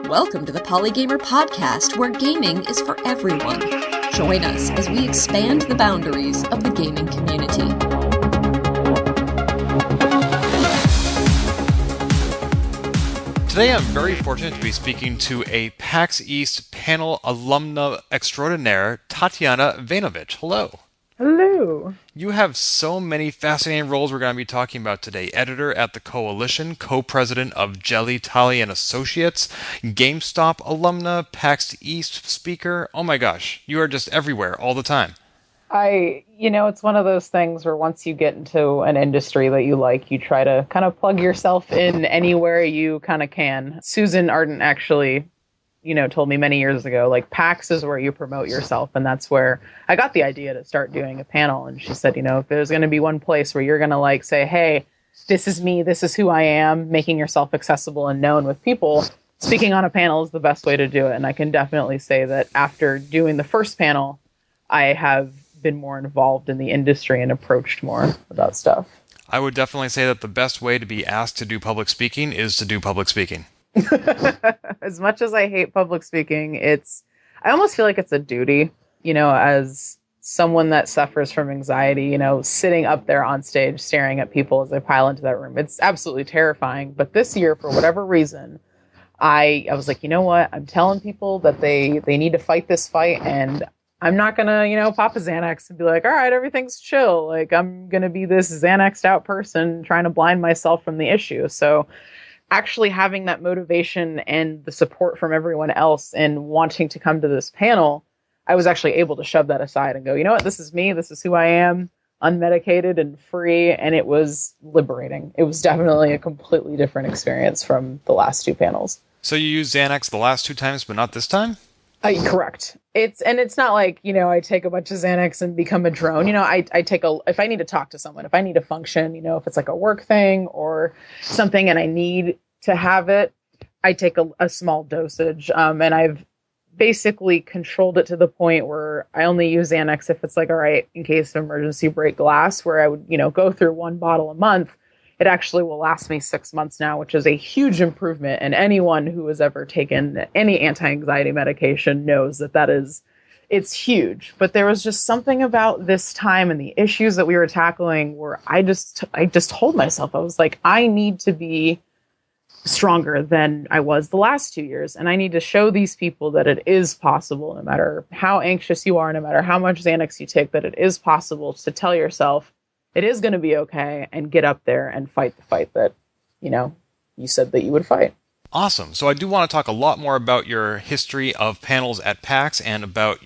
Welcome to the Polygamer podcast, where gaming is for everyone. Join us as we expand the boundaries of the gaming community. Today I'm very fortunate to be speaking to a PAX East panel alumna extraordinaire, Tatjana Vejnovic. Hello. Hello. You have so many fascinating roles we're going to be talking about today. Editor at the Koalition, co-president of Jelly, Tally & Associates, GameStop alumna, PAX East speaker. Oh my gosh, you are just everywhere all the time. It's one of those things where once you get into an industry that you like, you try to kind of plug yourself in anywhere you kind of can. Susan Arden actually, told me many years ago, like, PAX is where you promote yourself. And that's where I got the idea to start doing a panel. And she said, if there's going to be one place where you're going to say, hey, this is me, this is who I am, making yourself accessible and known with people, speaking on a panel is the best way to do it. And I can definitely say that after doing the first panel, I have been more involved in the industry and approached more about stuff. I would definitely say that the best way to be asked to do public speaking is to do public speaking. As much as I hate public speaking, I almost feel like it's a duty, as someone that suffers from anxiety, sitting up there on stage, staring at people as they pile into that room. It's absolutely terrifying. But this year, for whatever reason, I was like, you know what? I'm telling people that they need to fight this fight, and I'm not going to, pop a Xanax and be like, all right, everything's chill. Like, I'm going to be this Xanaxed out person trying to blind myself from the issue. So actually having that motivation and the support from everyone else and wanting to come to this panel, I was actually able to shove that aside and go, you know what, this is me. This is who I am, unmedicated and free. And it was liberating. It was definitely a completely different experience from the last two panels. So you used Xanax the last two times, but not this time? Correct. It's not like, I take a bunch of Xanax and become a drone. I take if I need to talk to someone, if I need to function, if it's like a work thing or something and I need to have it, I take a small dosage. And I've basically controlled it to the point where I only use Xanax if it's like, all right, in case of emergency break glass, where I would, go through one bottle a month. It actually will last me 6 months now, which is a huge improvement. And anyone who has ever taken any anti-anxiety medication knows it's huge. But there was just something about this time and the issues that we were tackling where I just told myself, I was like, I need to be stronger than I was the last 2 years. And I need to show these people that it is possible, no matter how anxious you are, no matter how much Xanax you take, that it is possible to tell yourself, it is going to be okay, and get up there and fight the fight that, you said that you would fight. Awesome. So I do want to talk a lot more about your history of panels at PAX and about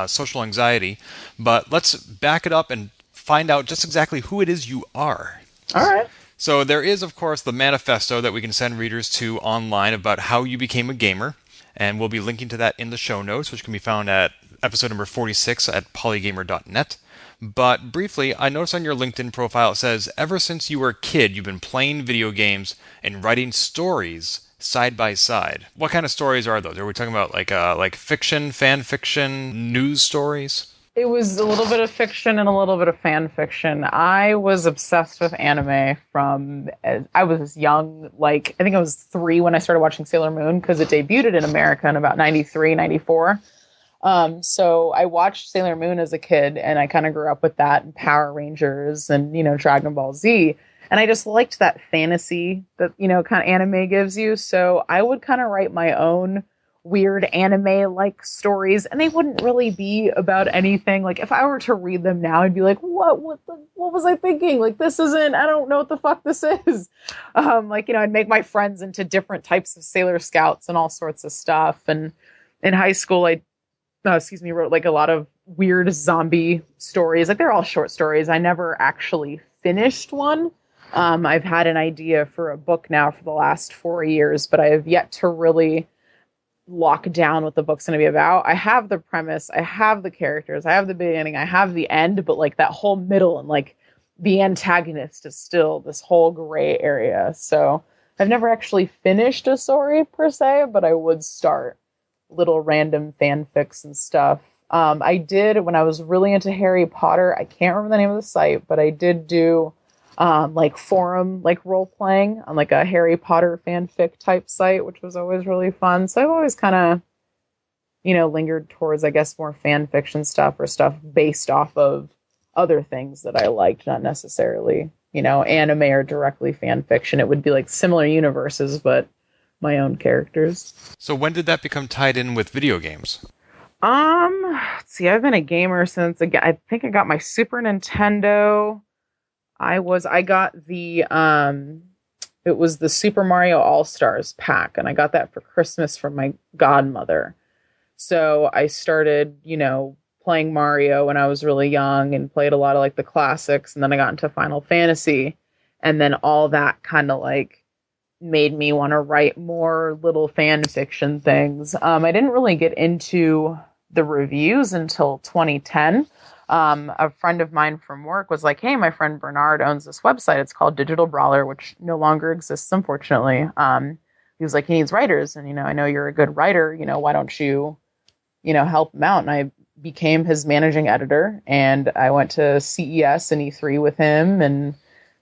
social anxiety, but let's back it up and find out just exactly who it is you are. All right. So there is, of course, the manifesto that we can send readers to online about how you became a gamer, and we'll be linking to that in the show notes, which can be found at episode number 46 at polygamer.net. But briefly, I noticed on your LinkedIn profile it says, ever since you were a kid, you've been playing video games and writing stories side by side. What kind of stories are those? Are we talking about like fiction, fan fiction, news stories? It was a little bit of fiction and a little bit of fan fiction. I was obsessed with anime from I was young, I think I was 3 when I started watching Sailor Moon, because it debuted in America in about 93, 94. So I watched Sailor Moon as a kid, and I kind of grew up with that, and Power Rangers and, Dragon Ball Z. And I just liked that fantasy that, kind of anime gives you. So I would kind of write my own weird anime-like stories, and they wouldn't really be about anything. Like, if I were to read them now, I'd be like, what was I thinking? Like, I don't know what the fuck this is. I'd make my friends into different types of Sailor Scouts and all sorts of stuff. And in high school, I wrote a lot of weird zombie stories. They're all short stories. I never actually finished one. I've had an idea for a book now for the last 4 years, but I have yet to really lock down what the book's going to be about. I have the premise, I have the characters, I have the beginning, I have the end, but that whole middle and the antagonist is still this whole gray area. So I've never actually finished a story per se, but I would start little random fanfics and stuff. I did, when I was really into Harry Potter, I can't remember the name of the site, but I did do like forum, like role playing on like a Harry Potter fanfic type site, which was always really fun. So I've always kind of, lingered towards, I guess, more fan fiction stuff or stuff based off of other things that I liked, not necessarily, anime or directly fan fiction. It would be like similar universes, but my own characters. So when did that become tied in with video games? Let's see, I've been a gamer since, I think I got my Super Nintendo. I got it was the Super Mario All-Stars pack, and I got that for Christmas from my godmother. So I started, playing Mario when I was really young and played a lot of like the classics, and then I got into Final Fantasy, and then all that kind of like made me want to write more little fan fiction things. I didn't really get into the reviews until 2010. A friend of mine from work was like, hey, my friend Bernard owns this website. It's called Digital Brawler, which no longer exists, unfortunately. He was like, he needs writers. And, I know you're a good writer. Why don't you, help him out? And I became his managing editor, and I went to CES and E3 with him and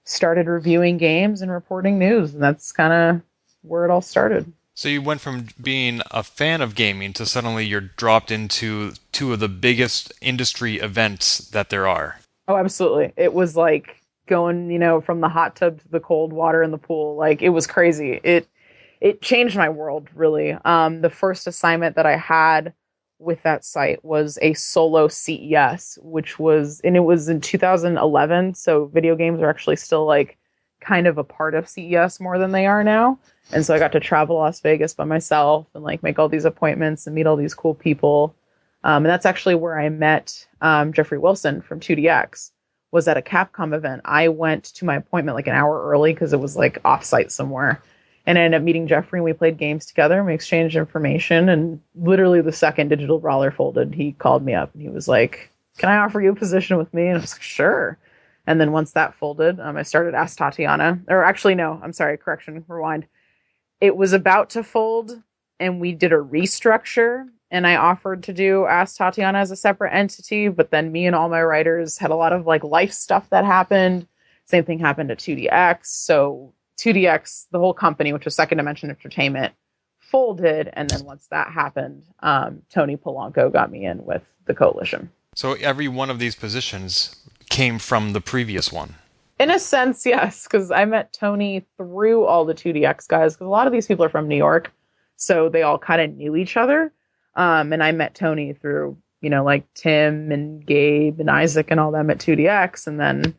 started reviewing games and reporting news. And that's kind of where it all started. So you went from being a fan of gaming to suddenly you're dropped into two of the biggest industry events that there are. Oh, absolutely. It was like going, from the hot tub to the cold water in the pool. Like, it was crazy. It changed my world, really. The first assignment that I had with that site was a solo CES, it was in 2011. So video games are actually still like kind of a part of CES more than they are now. And so I got to travel Las Vegas by myself and like make all these appointments and meet all these cool people. And that's actually where I met Jeffrey Wilson from 2DX, was at a Capcom event. I went to my appointment like an hour early because it was like offsite somewhere. And I ended up meeting Jeffrey, and we played games together and we exchanged information. And literally the second Digital Brawler folded, he called me up and he was like, can I offer you a position with me? And I was like, sure. And then once that folded, I started Ask Tatjana. Or actually, no, I'm sorry, correction, rewind. It was about to fold, and we did a restructure, and I offered to do Ask Tatjana as a separate entity, but then me and all my writers had a lot of like life stuff that happened. Same thing happened at 2DX. So 2DX, the whole company, which was Second Dimension Entertainment, folded, and then once that happened, Tony Polanco got me in with the Koalition. So every one of these positions came from the previous one. In a sense, yes, because I met Tony through all the 2DX guys, because a lot of these people are from New York, so they all kind of knew each other. And I met Tony through, like Tim and Gabe and Isaac and all them at 2DX, and then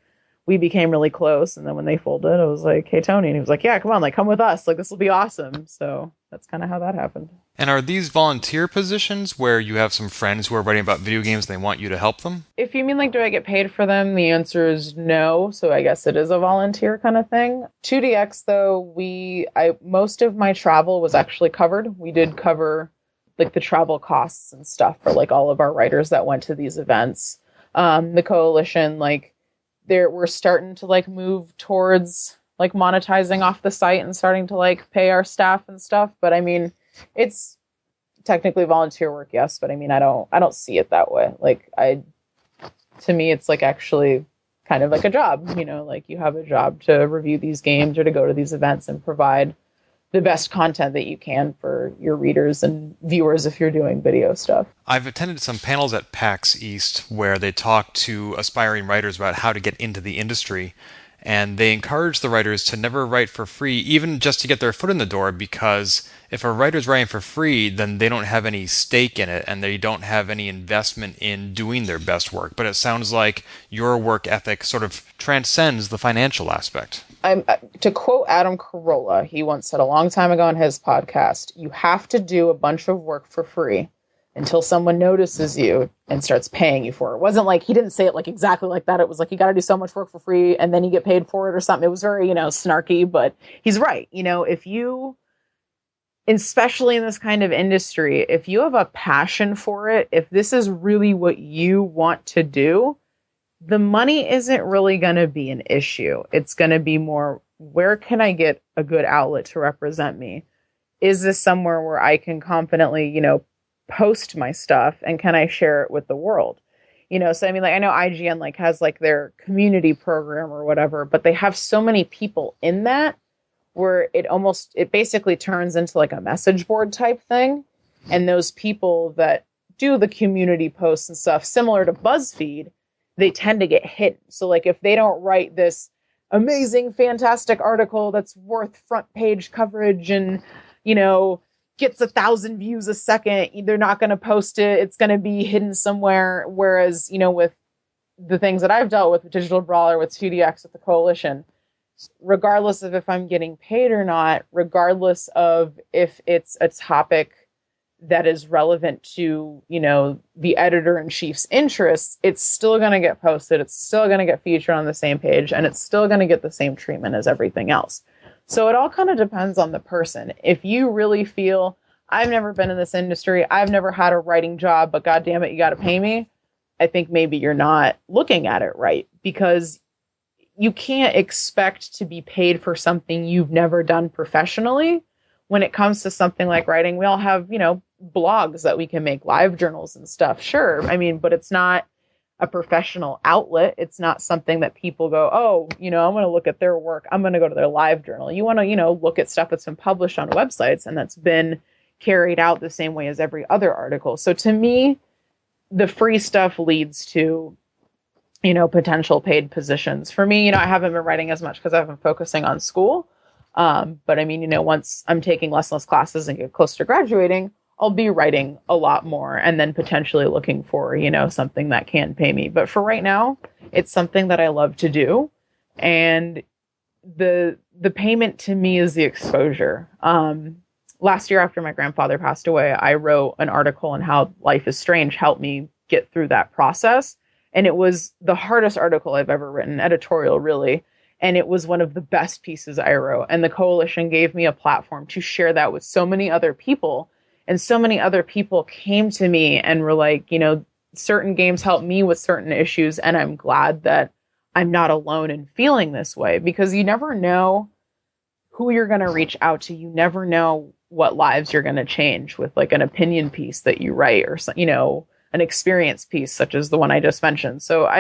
we became really close. And then when they folded, I was like, hey, Tony. And he was like, yeah, come on, like, come with us. Like, this will be awesome. So that's kind of how that happened. And are these volunteer positions where you have some friends who are writing about video games and they want you to help them? If you mean like, do I get paid for them? The answer is no. So I guess it is a volunteer kind of thing. 2DX, though, most of my travel was actually covered. We did cover like the travel costs and stuff for like all of our writers that went to these events. The Koalition, like, we're starting to like move towards like monetizing off the site and starting to like pay our staff and stuff. But I mean, it's technically volunteer work, yes, but I mean, I don't see it that way. Like, to me, it's like actually kind of like a job, like you have a job to review these games or to go to these events and provide the best content that you can for your readers and viewers if you're doing video stuff. I've attended some panels at PAX East where they talk to aspiring writers about how to get into the industry. And they encourage the writers to never write for free, even just to get their foot in the door, because if a writer's writing for free, then they don't have any stake in it and they don't have any investment in doing their best work. But it sounds like your work ethic sort of transcends the financial aspect. To quote Adam Carolla, he once said a long time ago on his podcast, you have to do a bunch of work for free until someone notices you and starts paying you for it. It wasn't like, he didn't say it like exactly like that. It was like, you got to do so much work for free and then you get paid for it or something. It was very, snarky, but he's right. If you, especially in this kind of industry, if you have a passion for it, if this is really what you want to do, the money isn't really going to be an issue. It's going to be more, where can I get a good outlet to represent me? Is this somewhere where I can confidently, post my stuff, and can I share it with the world? So I mean, like, I know IGN like has like their community program or whatever, but they have so many people in that where it basically turns into like a message board type thing. And those people that do the community posts and stuff, similar to BuzzFeed, they tend to get hidden. So like if they don't write this amazing, fantastic article that's worth front page coverage and, gets 1,000 views a second, they're not going to post it. It's going to be hidden somewhere. Whereas, with the things that I've dealt with Digital Brawler, with 2DX, with the Koalition, regardless of if I'm getting paid or not, regardless of if it's a topic that is relevant to, the editor-in-chief's interests, it's still going to get posted. It's still going to get featured on the same page, and it's still going to get the same treatment as everything else. So it all kind of depends on the person. If you really feel, I've never been in this industry, I've never had a writing job, but God damn it, you got to pay me, I think maybe you're not looking at it right, because you can't expect to be paid for something you've never done professionally. When it comes to something like writing, we all have, blogs that we can make, live journals and stuff. Sure. I mean, but it's not a professional outlet. It's not something that people go, oh, I'm going to look at their work. I'm going to go to their live journal. You want to, look at stuff that's been published on websites and that's been carried out the same way as every other article. So to me, the free stuff leads to, potential paid positions. For me, I haven't been writing as much because I've been focusing on school. But I mean, once I'm taking less and less classes and get closer to graduating, I'll be writing a lot more and then potentially looking for, something that can pay me. But for right now, it's something that I love to do. And the payment to me is the exposure. Last year after my grandfather passed away, I wrote an article on how Life is Strange helped me get through that process. And it was the hardest article I've ever written, editorial really. And it was one of the best pieces I wrote. And the Koalition gave me a platform to share that with so many other people. And so many other people came to me and were like, certain games helped me with certain issues. And I'm glad that I'm not alone in feeling this way, because you never know who you're going to reach out to. You never know what lives you're going to change with like an opinion piece that you write, or, an experience piece such as the one I just mentioned. So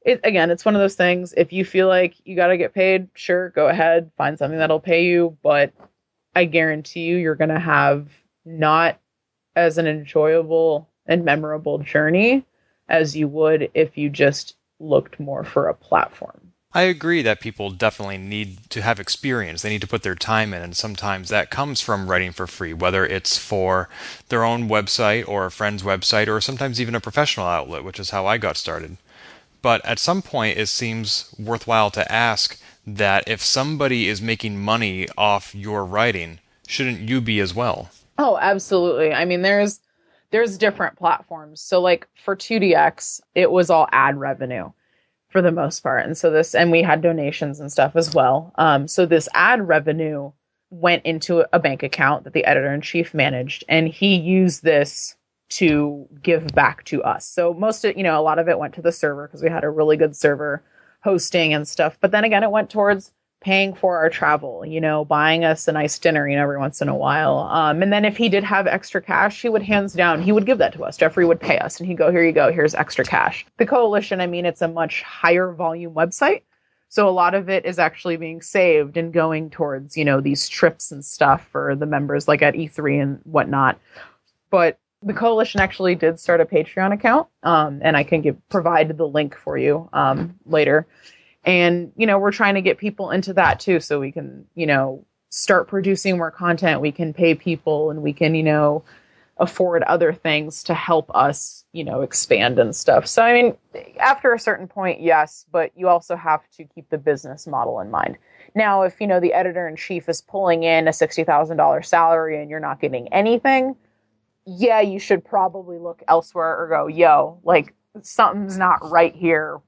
it's one of those things. If you feel like you got to get paid, sure, go ahead, find something that'll pay you. But I guarantee you're going to have not as an enjoyable and memorable journey as you would if you just looked more for a platform. I agree that people definitely need to have experience. They need to put their time in, and sometimes that comes from writing for free, whether it's for their own website or a friend's website, or sometimes even a professional outlet, which is how I got started. But at some point, it seems worthwhile to ask that if somebody is making money off your writing, shouldn't you be as well? Oh, absolutely. I mean, there's different platforms. So like for 2DX, it was all ad revenue for the most part. And we had donations and stuff as well. So this ad revenue went into a bank account that the editor-in-chief managed, and he used this to give back to us. So a lot of it went to the server because we had a really good server hosting and stuff. But then again, it went towards paying for our travel, buying us a nice dinner, every once in a while. And then if he did have extra cash, he would give that to us. Jeffrey would pay us and he'd go, here you go, here's extra cash. The Koalition, it's a much higher volume website. So a lot of it is actually being saved and going towards, these trips and stuff for the members, like at E3 and whatnot. But the Koalition actually did start a Patreon account, and I can provide the link for you later. And, we're trying to get people into that too, so we can, start producing more content. We can pay people and we can, afford other things to help us, expand and stuff. So, after a certain point, yes, but you also have to keep the business model in mind. Now, if, the editor-in-chief is pulling in a $60,000 salary and you're not getting anything, yeah, you should probably look elsewhere or go, yo, like something's not right here.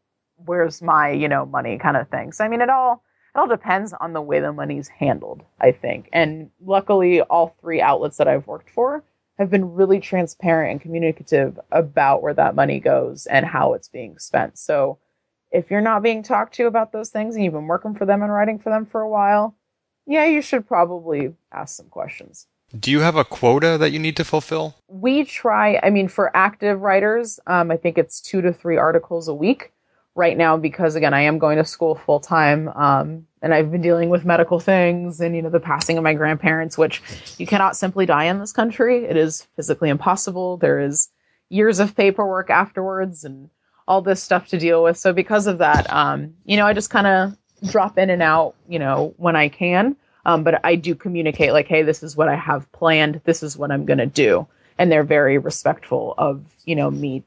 Where's my, money kind of thing. So, it all depends on the way the money's handled, I think. And luckily, all three outlets that I've worked for have been really transparent and communicative about where that money goes and how it's being spent. So if you're not being talked to about those things and you've been working for them and writing for them for a while, yeah, you should probably ask some questions. Do you have a quota that you need to fulfill? We try, I mean, for active writers, I think it's 2 to 3 articles a week right now, because again, I am going to school full time. And I've been dealing with medical things and, the passing of my grandparents, which you cannot simply die in this country. It is physically impossible. There is years of paperwork afterwards and all this stuff to deal with. So because of that, I just kind of drop in and out, when I can. But I do communicate like, hey, this is what I have planned. This is what I'm going to do. And they're very respectful of, me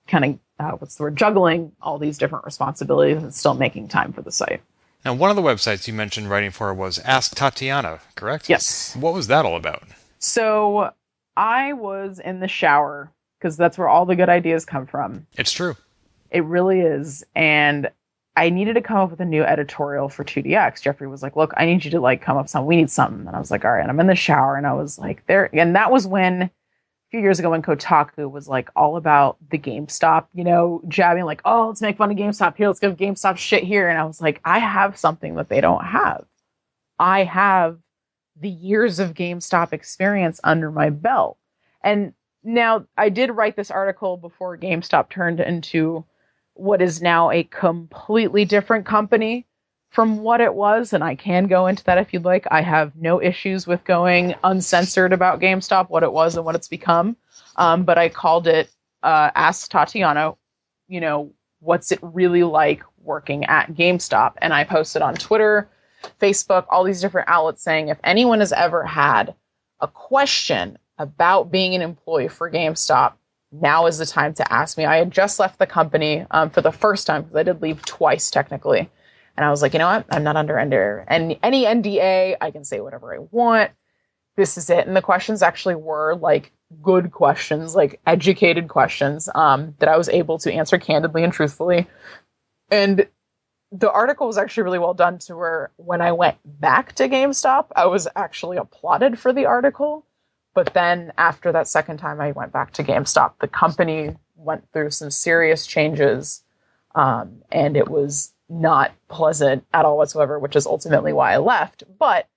kind of, juggling all these different responsibilities and still making time for the site. Now, one of the websites you mentioned writing for was Ask Tatjana, correct? Yes. What was that all about? So I was in the shower, because that's where all the good ideas come from. It's true. It really is. And I needed to come up with a new editorial for 2DX. Jeffrey was like, look, I need you to come up with something. We need something. And I was like, all right. And I'm in the shower. And I was like, there. And that was when, a few years ago, when Kotaku was all about the GameStop, jabbing oh, let's make fun of GameStop here. Let's give GameStop shit here. And I was like, I have something that they don't have. I have the years of GameStop experience under my belt. And now I did write this article before GameStop turned into what is now a completely different company from what it was. And I can go into that if you'd like. I have no issues with going uncensored about GameStop, what it was and what it's become. But I called it Ask Tatjana, what's it really like working at GameStop? And I posted on Twitter, Facebook, all these different outlets saying, if anyone has ever had a question about being an employee for GameStop, now is the time to ask me. I had just left the company for the first time, because I did leave twice technically. And I was like, you know what? I'm not under any NDA. I can say whatever I want. This is it. And the questions actually were good questions, educated questions that I was able to answer candidly and truthfully. And the article was actually really well done, to where when I went back to GameStop, I was actually applauded for the article. But then after that second time I went back to GameStop, the company went through some serious changes, and it was not pleasant at all whatsoever, which is ultimately why I left. But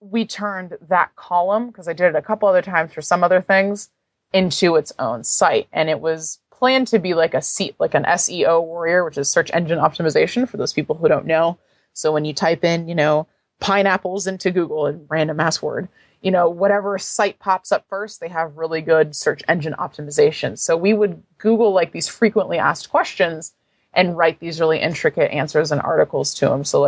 we turned that column, because I did it a couple other times for some other things, into its own site. And it was planned to be an SEO warrior, which is search engine optimization for those people who don't know. So when you type in, pineapples into Google and random ass word, whatever site pops up first, they have really good search engine optimization. So we would Google these frequently asked questions and write these really intricate answers and articles to them. So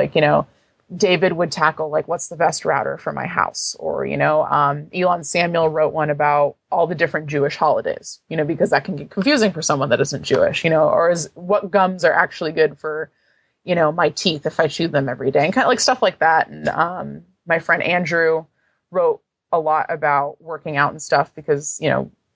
David would tackle what's the best router for my house? Or, Elon Samuel wrote one about all the different Jewish holidays, because that can get confusing for someone that isn't Jewish, or what gums are actually good for, my teeth if I chew them every day, and kind of stuff like that. And my friend Andrew wrote a lot about working out and stuff, because,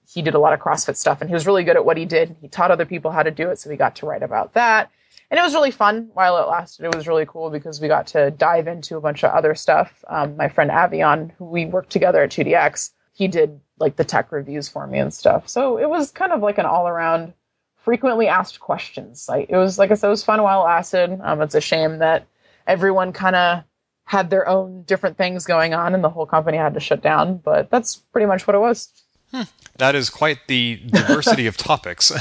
he did a lot of CrossFit stuff and he was really good at what he did. He taught other people how to do it. So we got to write about that. And it was really fun while it lasted. It was really cool because we got to dive into a bunch of other stuff. My friend Avion, who we worked together at 2DX, he did the tech reviews for me and stuff. So it was kind of an all around frequently asked questions site. It was, like I said, it was fun while it lasted. It's a shame that everyone kind of had their own different things going on and the whole company had to shut down. But that's pretty much what it was. That is quite the diversity of topics.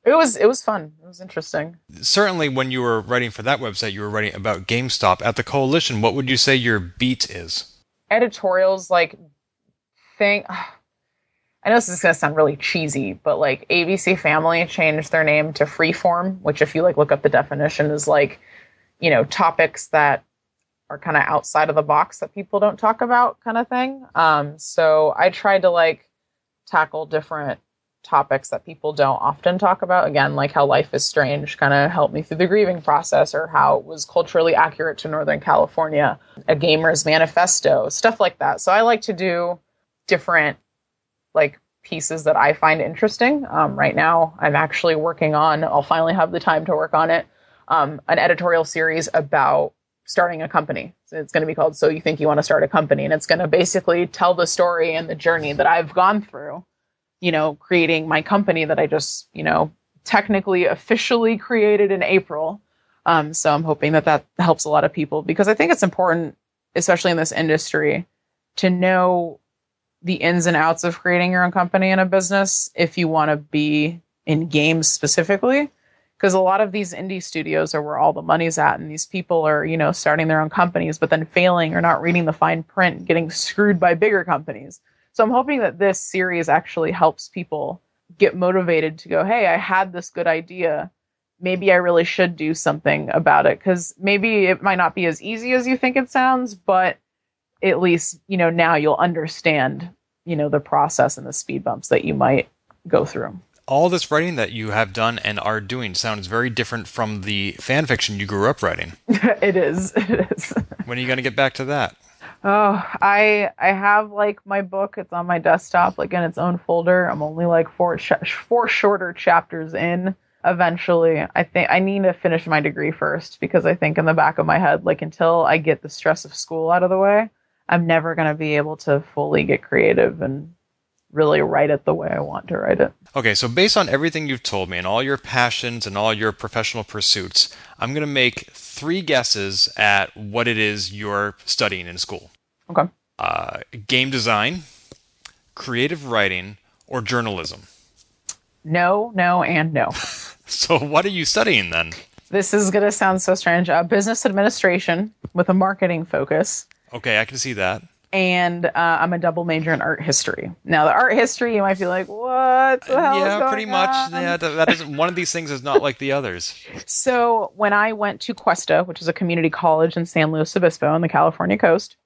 It was fun. It was interesting. Certainly when you were writing for that website, you were writing about GameStop. At the Koalition, what would you say your beat is? Editorials, I know this is going to sound really cheesy, but ABC Family changed their name to Freeform, which if you look up the definition is topics that are kind of outside of the box that people don't talk about kind of thing. So I tried to tackle different topics that people don't often talk about. Again, how life is strange kind of helped me through the grieving process, or how it was culturally accurate to Northern California, a gamer's manifesto, stuff like that. So I like to do different pieces that I find interesting. Right now I'm actually working on, I'll finally have the time to work on it, an editorial series about starting a company. So it's going to be called So You Think You Want to Start a Company. And it's going to basically tell the story and the journey that I've gone through, creating my company that I just, technically officially created in April. So I'm hoping that helps a lot of people, because I think it's important, especially in this industry, to know the ins and outs of creating your own company and a business if you want to be in games specifically. Because a lot of these indie studios are where all the money's at, and these people are, starting their own companies, but then failing or not reading the fine print, getting screwed by bigger companies. So I'm hoping that this series actually helps people get motivated to go, hey, I had this good idea. Maybe I really should do something about it, because maybe it might not be as easy as you think it sounds, but at least, now you'll understand, the process and the speed bumps that you might go through. All this writing that you have done and are doing sounds very different from the fan fiction you grew up writing. It is. When are you going to get back to that? Oh, I have my book. It's on my desktop, in its own folder. I'm only four shorter chapters in. Eventually, I think I need to finish my degree first, because I think in the back of my head, until I get the stress of school out of the way, I'm never going to be able to fully get creative and really write it the way I want to write it. Okay, so based on everything you've told me and all your passions and all your professional pursuits, I'm going to make 3 guesses at what it is you're studying in school. Okay. Game design, creative writing, or journalism? No, and no. So what are you studying then? This is going to sound so strange. Business administration with a marketing focus. Okay, I can see that. And I'm a double major in art history. Now, the art history, you might be like, what the hell is going pretty much. on? Yeah, that isn't, one of these things is not like the others. So when I went to Cuesta, which is a community college in San Luis Obispo on the California coast,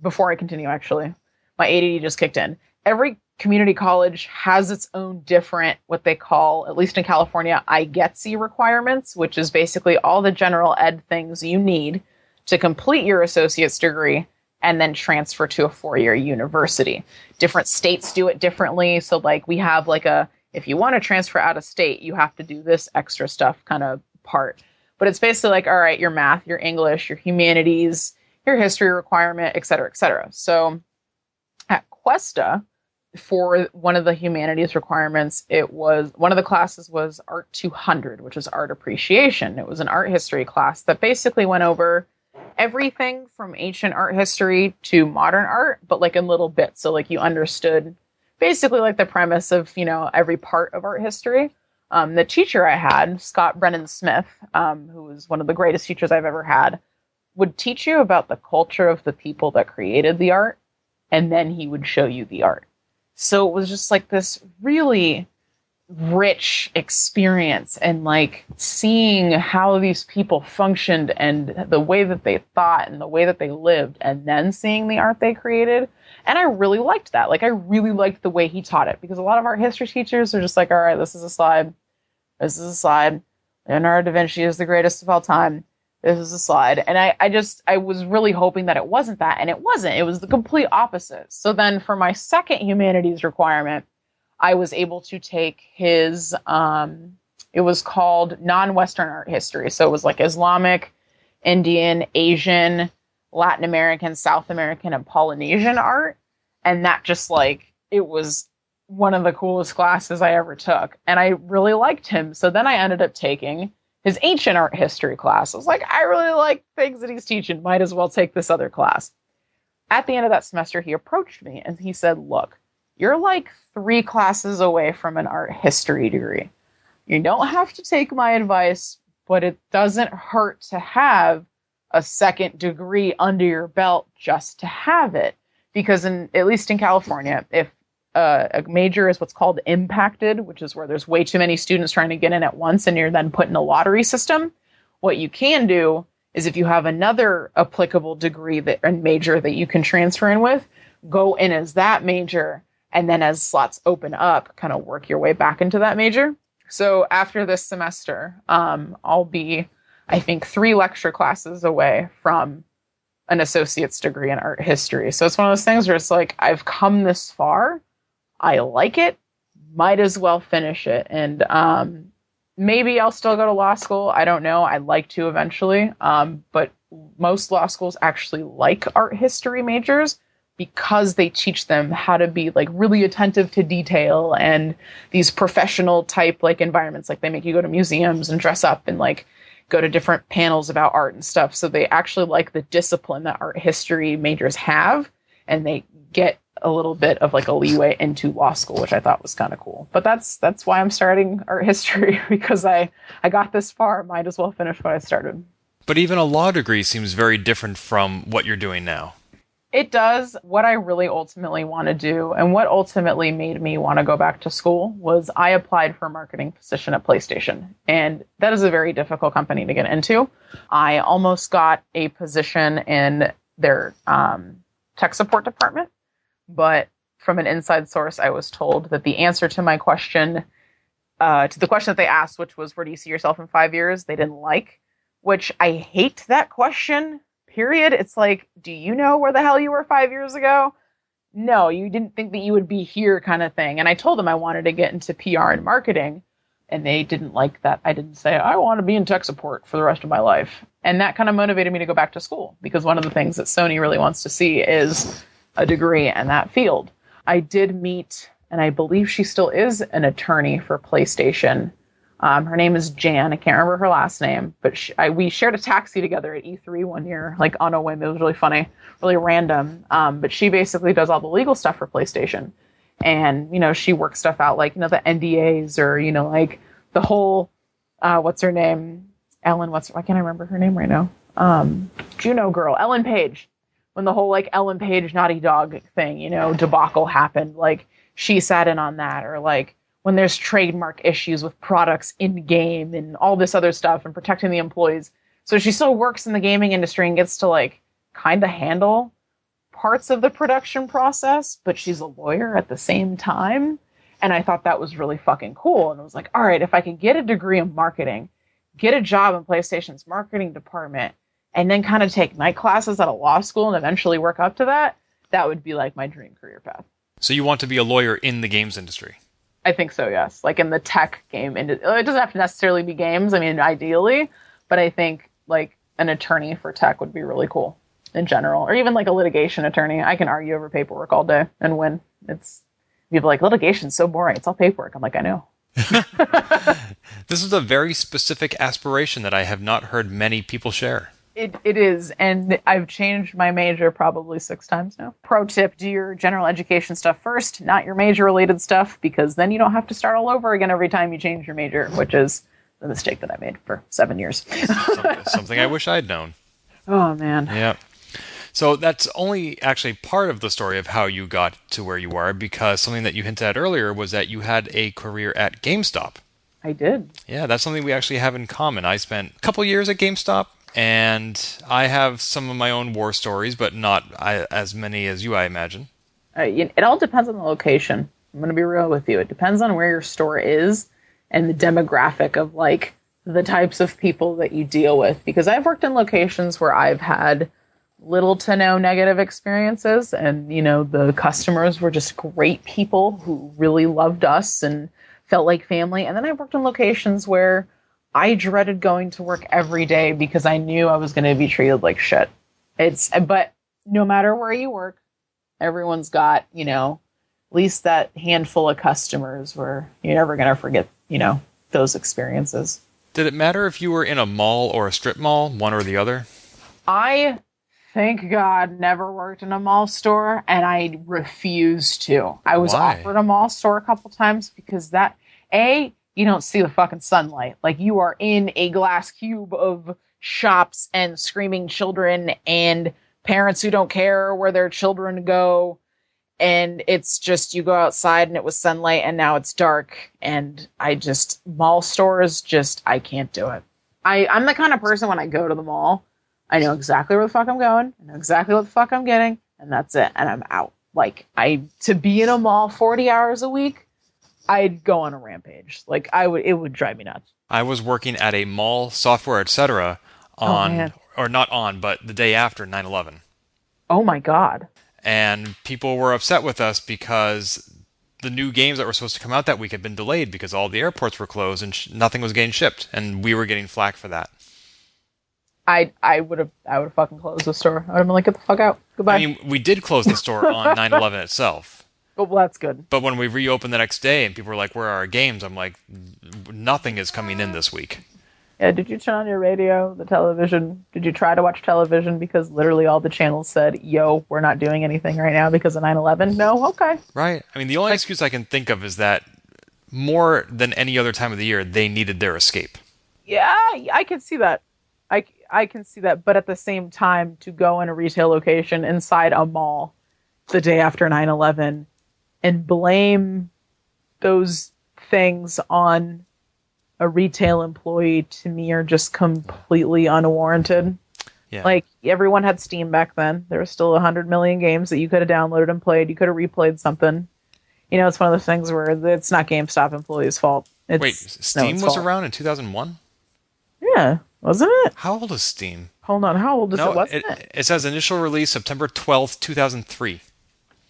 before I continue, actually, my ADD just kicked in. Every community college has its own different, what they call, at least in California, IGETC requirements, which is basically all the general ed things you need to complete your associate's degree and then transfer to a 4-year university. Different states do it differently. So we have if you want to transfer out of state, you have to do this extra stuff kind of part. But it's basically all right, your math, your English, your humanities, your history requirement, et cetera, et cetera. So at Cuesta, for one of the humanities requirements, one of the classes was Art 200, which was art appreciation. It was an art history class that basically went over everything from ancient art history to modern art, but in little bits. So you understood basically the premise of, every part of art history. The teacher I had, Scott Brennan Smith, who was one of the greatest teachers I've ever had, would teach you about the culture of the people that created the art, and then he would show you the art. So it was just this really rich experience, and seeing how these people functioned and the way that they thought and the way that they lived, and then seeing the art they created. And I really liked that. I really liked the way he taught it, because a lot of art history teachers are just all right, this is a slide. This is a slide. Leonardo da Vinci is the greatest of all time. This is a slide. And I was really hoping that it wasn't that, and it wasn't. It was the complete opposite. So then for my second humanities requirement, I was able to take his, it was called non-Western art history. So it was Islamic, Indian, Asian, Latin American, South American, and Polynesian art. And that just it was one of the coolest classes I ever took. And I really liked him. So then I ended up taking his ancient art history class. I was I really like things that he's teaching. Might as well take this other class. At the end of that semester, he approached me and he said, look, you're 3 classes away from an art history degree. You don't have to take my advice, but it doesn't hurt to have a second degree under your belt just to have it. Because at least in California, if a major is what's called impacted, which is where there's way too many students trying to get in at once and you're then put in a lottery system, what you can do is if you have another applicable degree and major that you can transfer in with, go in as that major, and then as slots open up, kind of work your way back into that major. So after this semester, I'll be, I think, 3 lecture classes away from an associate's degree in art history. So it's one of those things where it's I've come this far. I like it. Might as well finish it. And maybe I'll still go to law school. I don't know. I'd like to eventually. But most law schools actually like art history majors because they teach them how to be really attentive to detail and these professional type environments. They make you go to museums and dress up and go to different panels about art and stuff. So they actually like the discipline that art history majors have, and they get a little bit of like a leeway into law school, which I thought was kind of cool. But that's why I'm starting art history, because I got this far. Might as well finish what I started. But even a law degree seems very different from what you're doing now. It does. What I really ultimately want to do, and what ultimately made me want to go back to school, was I applied for a marketing position at PlayStation. And that is a very difficult company to get into. I almost got a position in their tech support department. But from an inside source, I was told that the answer to my question, to the question that they asked, which was, where do you see yourself in 5 years? They didn't like, which I hate that question. Period. It's like, do you know where the hell you were 5 years ago? No, you didn't think that you would be here, kind of thing. And I told them I wanted to get into PR and marketing, and they didn't like that. I didn't say, I want to be in tech support for the rest of my life. And that kind of motivated me to go back to school, because one of the things that Sony really wants to see is a degree in that field. I did meet, and I believe she still is, an attorney for PlayStation. Her name is Jan. I can't remember her last name, but we shared a taxi together at E3 one year, like on a whim. It was really funny, really random. But she basically does all the legal stuff for PlayStation. And, she works stuff out like, the NDAs, or, like the whole, what's her name? Ellen, why can't I remember her name right now? Juno girl, Ellen Page. When the whole like Ellen Page Naughty Dog thing, debacle happened, like she sat in on that, or like, when there's trademark issues with products in game and all this other stuff and protecting the employees. So she still works in the gaming industry and gets to like kind of handle parts of the production process, but she's a lawyer at the same time. And I thought that was really fucking cool. And I was like, all right, if I could get a degree in marketing, get a job in PlayStation's marketing department, and then kind of take night classes at a law school and eventually work up to that, that would be like my dream career path. So you want to be a lawyer in the games industry? I think so, yes. Like in the tech game industry. It doesn't have to necessarily be games. I mean, ideally. But I think like an attorney for tech would be really cool in general. Or even like a litigation attorney. I can argue over paperwork all day and win. People are like, litigation's so boring. It's all paperwork. I'm like, I know. This is a very specific aspiration that I have not heard many people share. It is, and I've changed my major probably 6 times now. Pro tip, do your general education stuff first, not your major-related stuff, because then you don't have to start all over again every time you change your major, which is the mistake that I made for 7 years. Something I wish I'd known. Oh, man. Yeah. So that's only actually part of the story of how you got to where you are, because something that you hinted at earlier was that you had a career at GameStop. I did. Yeah, that's something we actually have in common. I spent a couple years at GameStop, and I have some of my own war stories, but not as many as you, I imagine. It all depends on the location. I'm going to be real with you. It depends on where your store is and the demographic of like the types of people that you deal with. Because I've worked in locations where I've had little to no negative experiences, and the customers were just great people who really loved us and felt like family. And then I worked in locations where I dreaded going to work every day because I knew I was going to be treated like shit. But no matter where you work, everyone's got, at least that handful of customers where you're never going to forget, those experiences. Did it matter if you were in a mall or a strip mall, one or the other? I, thank God, never worked in a mall store, and I refused to. I was offered a mall store a couple times because you don't see the fucking sunlight. Like, you are in a glass cube of shops and screaming children and parents who don't care where their children go. And it's just, you go outside and it was sunlight and now it's dark. And mall stores, I can't do it. I'm the kind of person, when I go to the mall, I know exactly where the fuck I'm going. I know exactly what the fuck I'm getting. And that's it. And I'm out. Like, to be in a mall 40 hours a week, I'd go on a rampage. Like, it would drive me nuts. I was working at a mall, software, etc. Or not on, but the day after 9/11. Oh my God. And people were upset with us because the new games that were supposed to come out that week had been delayed because all the airports were closed and nothing was getting shipped, and we were getting flack for that. I would have fucking closed the store. I would have been like, get the fuck out. Goodbye. I mean, we did close the store on 9/11 itself. Oh, well, that's good. But when we reopened the next day and people were like, where are our games? I'm like, nothing is coming in this week. Yeah, did you turn on your radio, the television? Did you try to watch television because literally all the channels said, yo, we're not doing anything right now because of 9/11? No? Okay. Right. I mean, the only excuse I can think of is that more than any other time of the year, they needed their escape. Yeah, I can see that. I can see that. But at the same time, to go in a retail location inside a mall the day after 9/11 and blame those things on a retail employee, to me, are just completely unwarranted. Yeah. Like, everyone had Steam back then. There was still 100 million games that you could have downloaded and played. You could have replayed something. You know, it's one of those things where it's not GameStop employees' fault. Wait, Steam was around in 2001? Yeah, wasn't it? How old is Steam? Hold on, how old is it? Wasn't it? It says initial release September 12th, 2003.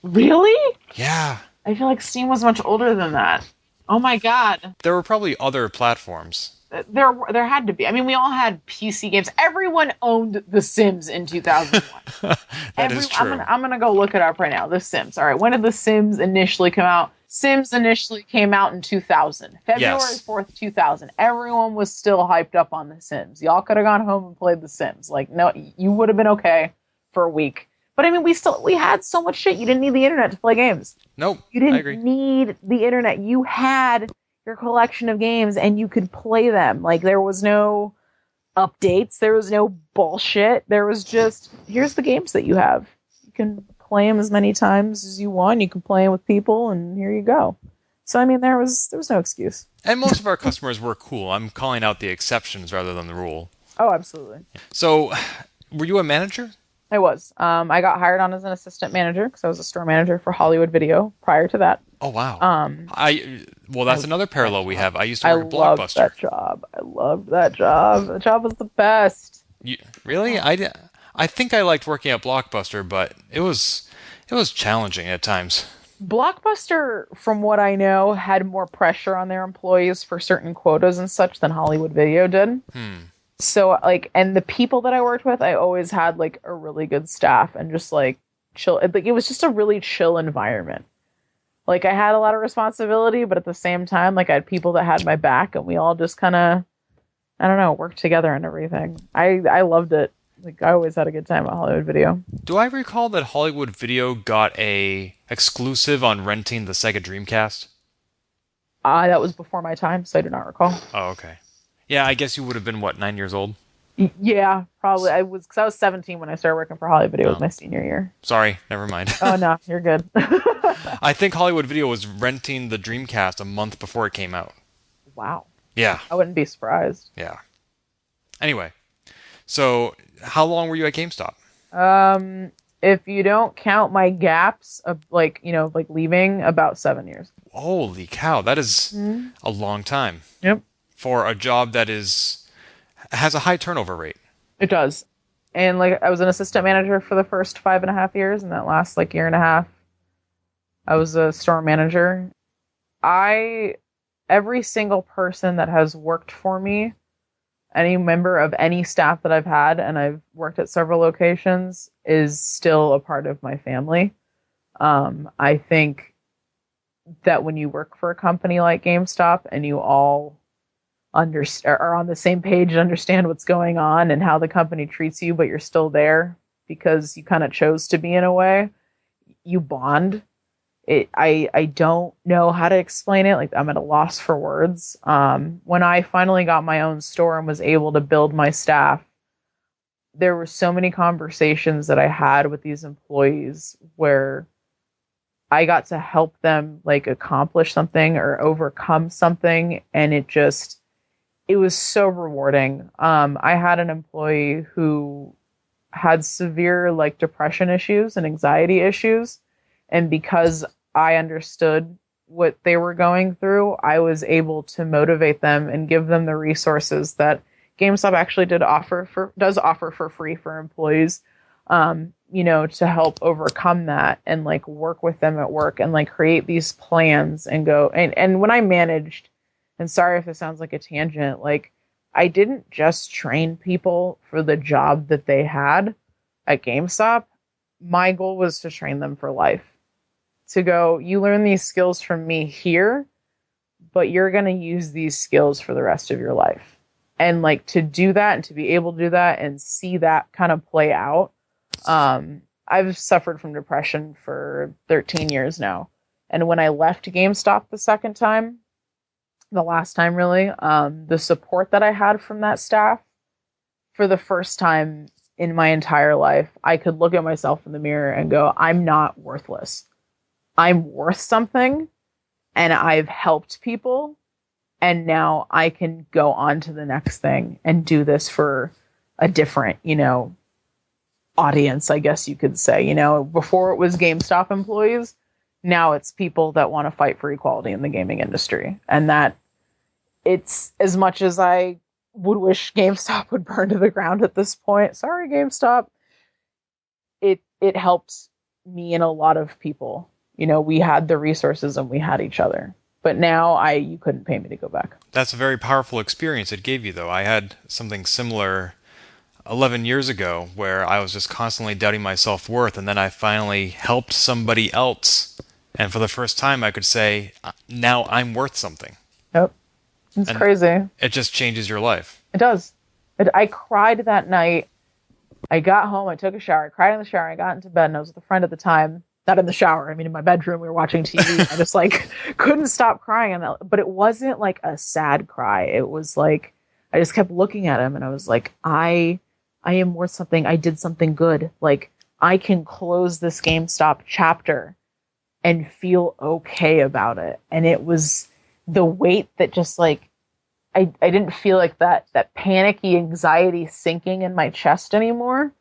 Really? Yeah. I feel like Steam was much older than that. Oh my god. There were probably other platforms. There had to be. I mean, we all had PC games. Everyone owned The Sims in 2001. That is true. I'm gonna go look it up right now. The Sims. All right. When did The Sims initially come out? Sims initially came out in 2000. February 4th, 2000. Everyone was still hyped up on The Sims. Y'all could have gone home and played The Sims. Like, no, you would have been okay for a week. But I mean, we had so much shit. You didn't need the internet to play games. Nope. You didn't need the internet. You had your collection of games and you could play them. Like, there was no updates. There was no bullshit. There was just, here's the games that you have. You can play them as many times as you want. You can play them with people, and here you go. So, I mean, there was no excuse. And most of our customers were cool. I'm calling out the exceptions rather than the rule. Oh, absolutely. So, were you a manager? I was. I got hired on as an assistant manager because I was a store manager for Hollywood Video prior to that. Oh, wow. That's another parallel we have. I used to work at Blockbuster. I loved that job. The job was the best. Really? I think I liked working at Blockbuster, but it was challenging at times. Blockbuster, from what I know, had more pressure on their employees for certain quotas and such than Hollywood Video did. So, and the people that I worked with, I always had, a really good staff and just, chill. It was just a really chill environment. I had a lot of responsibility, but at the same time, I had people that had my back, and we all just kind of, I don't know, worked together and everything. I loved it. I always had a good time at Hollywood Video. Do I recall that Hollywood Video got a exclusive on renting the Sega Dreamcast? That was before my time, so I do not recall. Oh, okay. Yeah, I guess you would have been, 9 years old? Yeah, probably. I was 17 when I started working for Hollywood Video. It was my senior year. Sorry, never mind. Oh, no, you're good. I think Hollywood Video was renting the Dreamcast a month before it came out. Wow. Yeah. I wouldn't be surprised. Yeah. Anyway, so how long were you at GameStop? If you don't count my gaps of leaving, about 7 years. Holy cow, that is a long time. Yep. For a job that has a high turnover rate. It does. And I was an assistant manager for the first 5.5 years, and that last year and a half, I was a store manager. Every single person that has worked for me, any member of any staff that I've had, and I've worked at several locations, is still a part of my family. I think that when you work for a company like GameStop and you all are on the same page and understand what's going on and how the company treats you, but you're still there because you kind of chose to be in a way, you bond. I don't know how to explain it. I'm at a loss for words. When I finally got my own store and was able to build my staff, there were so many conversations that I had with these employees where I got to help them accomplish something or overcome something. And it was so rewarding. I had an employee who had severe depression issues and anxiety issues. And because I understood what they were going through, I was able to motivate them and give them the resources that GameStop actually does offer for free for employees, to help overcome that and work with them at work and create these plans and go. And when I managed, and sorry if it sounds like a tangent, I didn't just train people for the job that they had at GameStop. My goal was to train them for life. To go, you learn these skills from me here, but you're going to use these skills for the rest of your life. And like to do that and to be able to do that and see that kind of play out. I've suffered from depression for 13 years now. And when I left GameStop the last time really, the support that I had from that staff, for the first time in my entire life, I could look at myself in the mirror and go, I'm not worthless. I'm worth something, and I've helped people. And now I can go on to the next thing and do this for a different, audience, I guess you could say. Before it was GameStop employees, now it's people that want to fight for equality in the gaming industry. And that it's, as much as I would wish GameStop would burn to the ground at this point, sorry, GameStop, it helped me and a lot of people. We had the resources and we had each other. But now you couldn't pay me to go back. That's a very powerful experience it gave you, though. I had something similar 11 years ago where I was just constantly doubting my self-worth, and then I finally helped somebody else. And for the first time, I could say, now I'm worth something. Yep. It's crazy. It just changes your life. It does. I cried that night. I got home, I took a shower, I cried in the shower, I got into bed, and I was with a friend at the time. Not in the shower. I mean, in my bedroom, we were watching TV. I just couldn't stop crying. But it wasn't like a sad cry. It was like, I just kept looking at him and I was like, I am worth something. I did something good. Like, I can close this GameStop chapter and feel okay about it. And it was the weight that just I didn't feel like that panicky anxiety sinking in my chest anymore.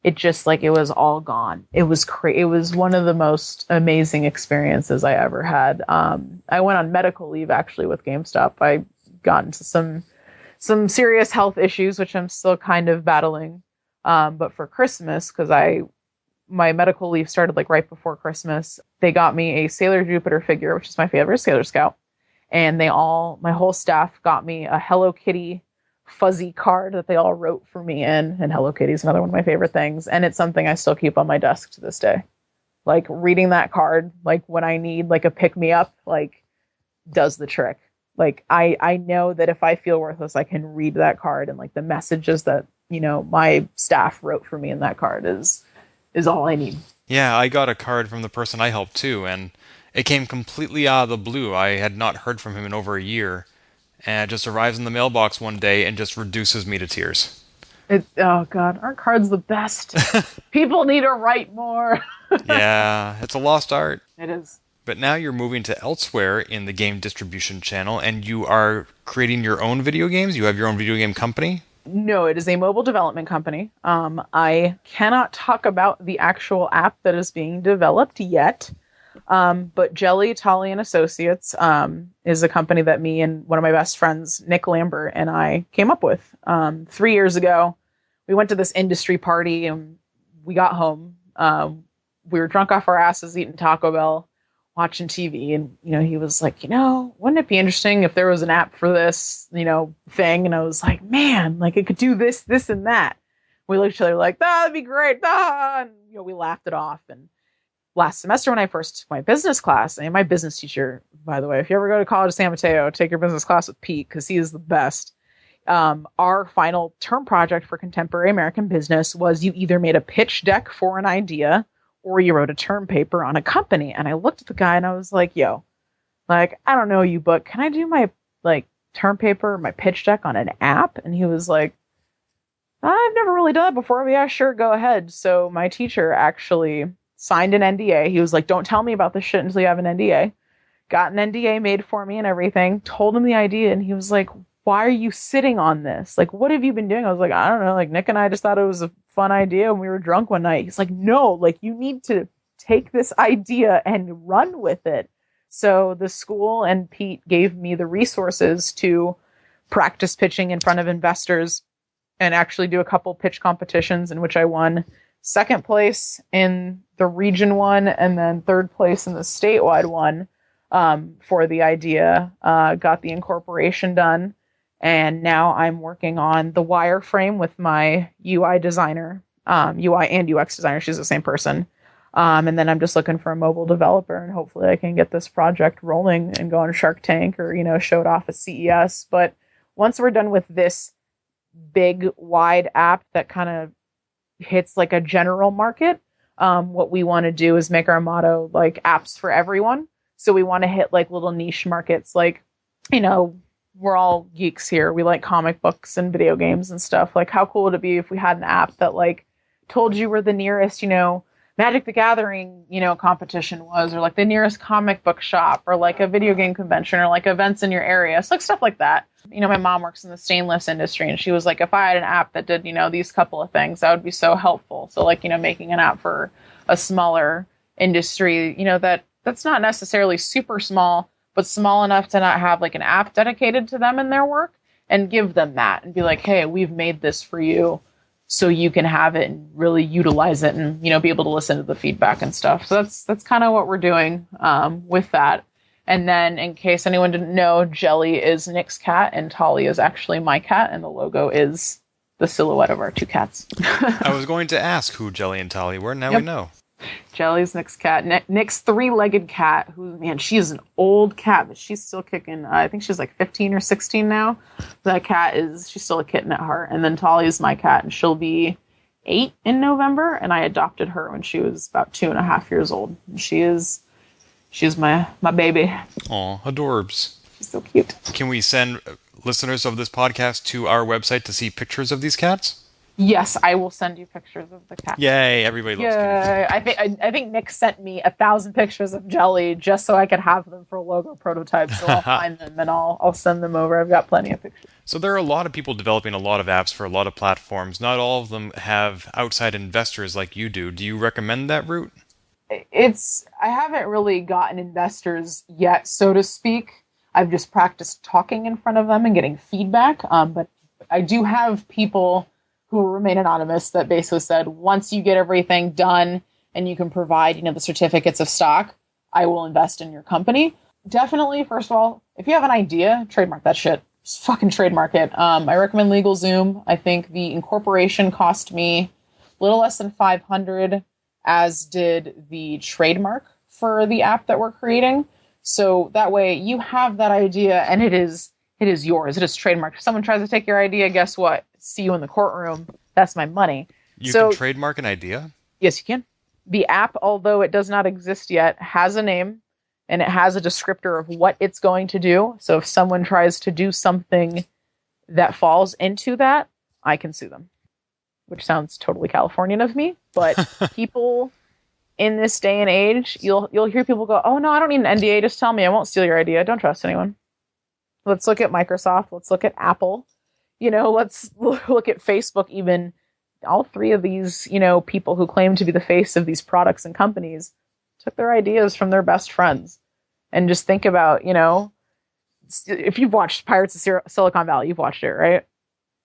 It just it was all gone. It was it was one of the most amazing experiences I ever had. I went on medical leave actually with GameStop. I got into some serious health issues, which I'm still kind of battling. But for Christmas, because my medical leave started right before Christmas, they got me a Sailor Jupiter figure, which is my favorite Sailor Scout. And my whole staff got me a Hello Kitty fuzzy card that they all wrote for me in, and Hello Kitty is another one of my favorite things, and it's something I still keep on my desk to this day. Reading that card, when I need a pick-me-up, does the trick. I know that if I feel worthless, I can read that card, and the messages that my staff wrote for me in that card is all I need. Yeah, I got a card from the person I helped too, and it came completely out of the blue. I had not heard from him in over a year. And it just arrives in the mailbox one day and just reduces me to tears. Oh, God. Aren't cards the best? People need to write more. Yeah, it's a lost art. It is. But now you're moving to elsewhere in the game distribution channel, and you are creating your own video games? You have your own video game company? No, it is a mobile development company. I cannot talk about the actual app that is being developed yet. But Jelly, Tolly, and Associates is a company that me and one of my best friends, Nick Lambert, and I came up with 3 years ago. We went to this industry party and we got home. We were drunk off our asses eating Taco Bell, watching TV. And, he was like, wouldn't it be interesting if there was an app for this, thing? And I was like, man, it could do this, this, and that. We looked at each other like, that'd be great. And, we laughed it off. And last semester when I first took my business class, and my business teacher, by the way, if you ever go to College of San Mateo, take your business class with Pete because he is the best. Our final term project for contemporary American business was you either made a pitch deck for an idea or you wrote a term paper on a company. And I looked at the guy and I was like, yo, I don't know you, but can I do my term paper, my pitch deck on an app? And he was like, I've never really done that before. But yeah, sure, go ahead. So my teacher actually signed an NDA. He was like, don't tell me about this shit until you have an NDA. Got an NDA made for me and everything. Told him the idea. And he was like, why are you sitting on this? What have you been doing? I was like, I don't know. Nick and I just thought it was a fun idea when we were drunk one night. He's like, no, you need to take this idea and run with it. So the school and Pete gave me the resources to practice pitching in front of investors and actually do a couple pitch competitions in which I won second place in the region one and then third place in the statewide one for the idea. Got the incorporation done. And now I'm working on the wireframe with my UI designer, UI and UX designer. She's the same person. And then I'm just looking for a mobile developer, and hopefully I can get this project rolling and go on Shark Tank or, show it off at CES. But once we're done with this big, wide app that kind of hits like a general market. What we want to do is make our motto like apps for everyone. So we want to hit like little niche markets, like, we're all geeks here. We like comic books and video games and stuff. Like, how cool would it be if we had an app that like told you where the nearest, Magic the Gathering, competition was, or like the nearest comic book shop, or like a video game convention, or like events in your area. So like stuff like that. My mom works in the stainless industry, and she was like, if I had an app that did, these couple of things, that would be so helpful. So like, making an app for a smaller industry, that's not necessarily super small, but small enough to not have like an app dedicated to them and their work, and give them that and be like, hey, we've made this for you so you can have it and really utilize it and, be able to listen to the feedback and stuff. So that's kind of what we're doing with that. And then in case anyone didn't know, Jelly is Nick's cat and Tolly is actually my cat, and the logo is the silhouette of our two cats. I was going to ask who Jelly and Tolly were. Now we know. Jelly's Nick's cat. Nick's three-legged cat, who, man, she is an old cat, but she's still kicking. I think she's like 15 or 16 now. That cat she's still a kitten at heart. And then Tolly's my cat, and she'll be 8 in November, and I adopted her when she was about 2.5 years old. She's my baby. Aw, adorbs. She's so cute. Can we send listeners of this podcast to our website to see pictures of these cats? Yes, I will send you pictures of the cat. Yay, everybody loves kitties. I think Nick sent me 1,000 pictures of Jelly just so I could have them for logo prototypes. So I'll find them and I'll send them over. I've got plenty of pictures. So there are a lot of people developing a lot of apps for a lot of platforms. Not all of them have outside investors like you do. Do you recommend that route? I haven't really gotten investors yet, so to speak. I've just practiced talking in front of them and getting feedback. But I do have people who will remain anonymous that basically said, once you get everything done and you can provide, the certificates of stock, I will invest in your company. Definitely, first of all, if you have an idea, trademark that shit. Just fucking trademark it. I recommend LegalZoom. I think the incorporation cost me a little less than $500, as did the trademark for the app that we're creating. So that way you have that idea and it is yours. It is trademarked. If someone tries to take your idea, guess what? See you in the courtroom. That's my money. You can trademark an idea? Yes, you can. The app, although it does not exist yet, has a name and it has a descriptor of what it's going to do. So if someone tries to do something that falls into that, I can sue them. Which sounds totally Californian of me, but people in this day and age, you'll hear people go, "Oh no, I don't need an NDA. Just tell me. I won't steal your idea. Don't trust anyone." Let's look at Microsoft. Let's look at Apple. Let's look at Facebook even. All three of these, people who claim to be the face of these products and companies took their ideas from their best friends. And just think about, if you've watched Pirates of Silicon Valley, you've watched it, right?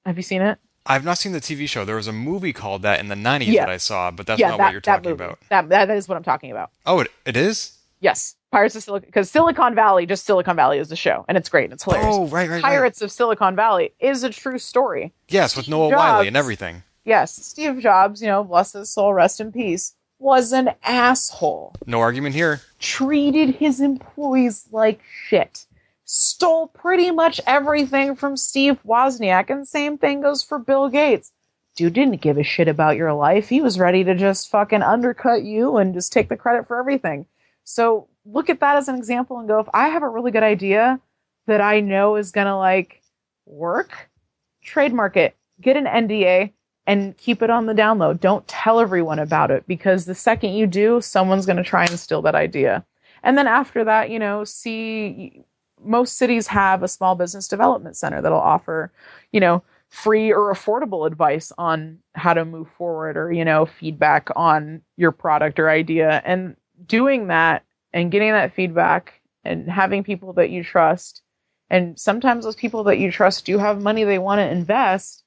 Have you seen it? I've not seen the TV show. There was a movie called that in the 90s that I saw, but that's not what you're talking about. That is what I'm talking about. Oh, it is? Yes. Pirates of Silicon, because Silicon Valley is the show, and it's great, and it's hilarious. Oh, right. Pirates of Silicon Valley is a true story. Yes, with Noah Wyle and everything. Yes, Steve Jobs, bless his soul, rest in peace, was an asshole. No argument here. Treated his employees like shit. Stole pretty much everything from Steve Wozniak, and same thing goes for Bill Gates. Dude didn't give a shit about your life. He was ready to just fucking undercut you and just take the credit for everything. So look at that as an example and go, if I have a really good idea that I know is going to work, trademark it, get an NDA, and keep it on the down low. Don't tell everyone about it, because the second you do, someone's going to try and steal that idea. And then after that, most cities have a small business development center that'll offer, free or affordable advice on how to move forward, or, feedback on your product or idea. And doing that and getting that feedback and having people that you trust, and sometimes those people that you trust do have money they want to invest,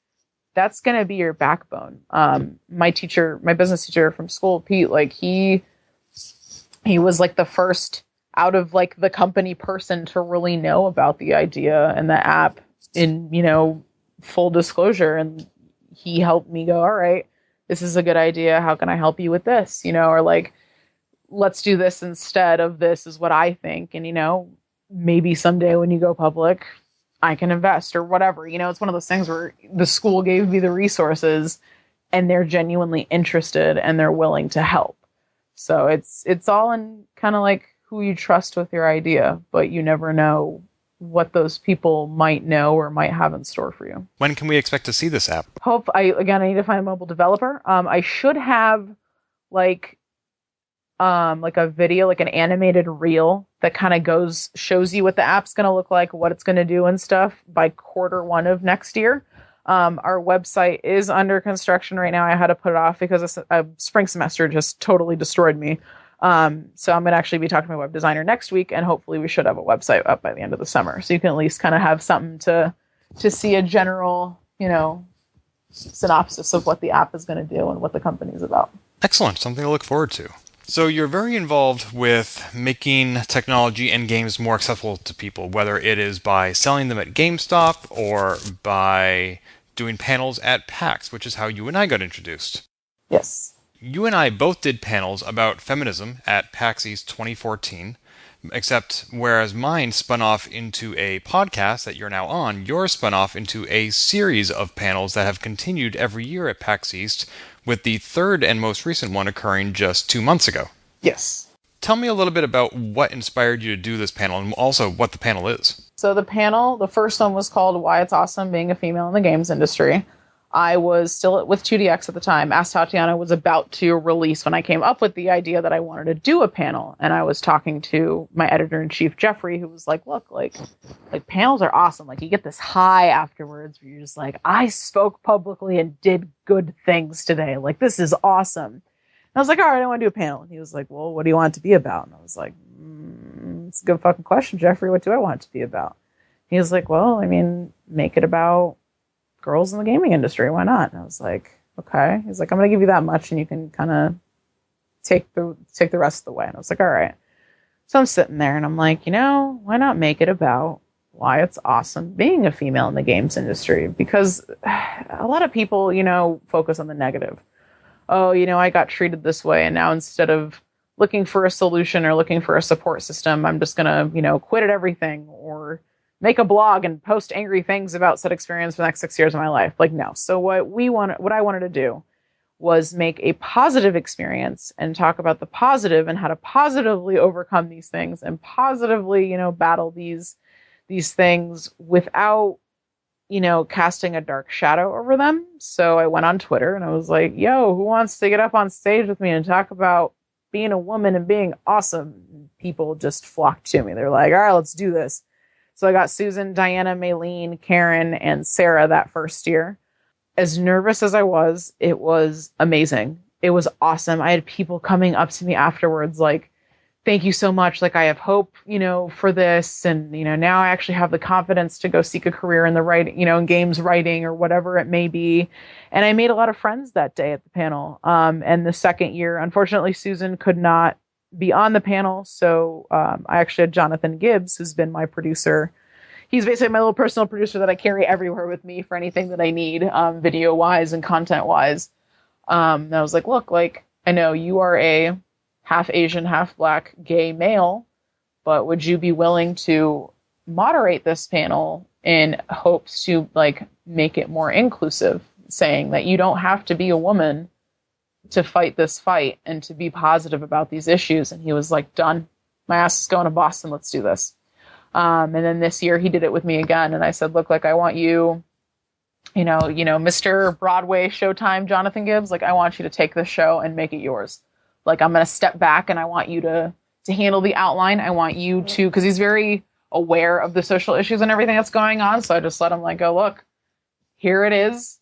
that's going to be your backbone. My business teacher from school, Pete, he was the first out of the company person to really know about the idea and the app in, full disclosure. And he helped me go, all right, this is a good idea. How can I help you with this? Or let's do this instead of this is what I think. And, maybe someday when you go public, I can invest or whatever. It's one of those things where the school gave me the resources and they're genuinely interested and they're willing to help. So it's all in kind of like who you trust with your idea, but you never know what those people might know or might have in store for you. When can we expect to see this app? I need to find a mobile developer. I should have like a video, like an animated reel that kind of shows you what the app's going to look like, what it's going to do and stuff by Q1 of next year. Our website is under construction right now. I had to put it off because a spring semester just totally destroyed me. So I'm going to actually be talking to my web designer next week, and hopefully we should have a website up by the end of the summer. So you can at least kind of have something to see a general, synopsis of what the app is going to do and what the company is about. Excellent. Something to look forward to. So you're very involved with making technology and games more accessible to people, whether it is by selling them at GameStop or by doing panels at PAX, which is how you and I got introduced. Yes. You and I both did panels about feminism at PAX East 2014, except whereas mine spun off into a podcast that you're now on, yours spun off into a series of panels that have continued every year at PAX East, with the third and most recent one occurring just 2 months ago. Yes. Tell me a little bit about what inspired you to do this panel and also what the panel is. So the first one was called Why It's Awesome Being a Female in the Games Industry. I was still with 2DX at the time. Ask Tatjana was about to release when I came up with the idea that I wanted to do a panel. And I was talking to my editor-in-chief, Jeffrey, who was like, look, like panels are awesome. Like you get this high afterwards where you're just like, I spoke publicly and did good things today. Like this is awesome. And I was like, all right, I want to do a panel. And he was like, well, what do you want it to be about? And I was like, it's a good fucking question, Jeffrey. What do I want it to be about? He was like, well, I mean, make it about girls in the gaming industry. Why not? And I was like, okay. He's like, I'm going to give you that much and you can kind of take the rest of the way. And I was like, all right. So I'm sitting there and I'm like, why not make it about why it's awesome being a female in the games industry? Because a lot of people, focus on the negative. Oh, I got treated this way. And now instead of looking for a solution or looking for a support system, I'm just going to, quit at everything or make a blog and post angry things about said experience for the next 6 years of my life. Like, no. So what I wanted to do was make a positive experience and talk about the positive and how to positively overcome these things and positively, battle these things without, casting a dark shadow over them. So I went on Twitter and I was like, yo, who wants to get up on stage with me and talk about being a woman and being awesome? And people just flocked to me. They're like, all right, let's do this. So I got Susan, Diana, Maylene, Karen, and Sarah that first year. As nervous as I was, it was amazing. It was awesome. I had people coming up to me afterwards like, thank you so much. Like, I have hope, for this. And, now I actually have the confidence to go seek a career in the writing, in games writing or whatever it may be. And I made a lot of friends that day at the panel. And the second year, unfortunately, Susan could not be on the panel. So I actually had Jonathan Gibbs, who's been my producer. He's basically my little personal producer that I carry everywhere with me for anything that I need, video wise and content wise. And I was like, look, like, I know you are a half Asian, half Black gay male, but would you be willing to moderate this panel in hopes to like make it more inclusive, saying that you don't have to be a woman to fight this fight and to be positive about these issues? And he was like, done. My ass is going to Boston. Let's do this. And then this year he did it with me again. And I said, look, like, I want you, Mr. Broadway Showtime, Jonathan Gibbs, like, I want you to take this show and make it yours. Like, I'm going to step back and I want you to handle the outline. I want you to, cause he's very aware of the social issues and everything that's going on. So I just let him like, go, look, here it is.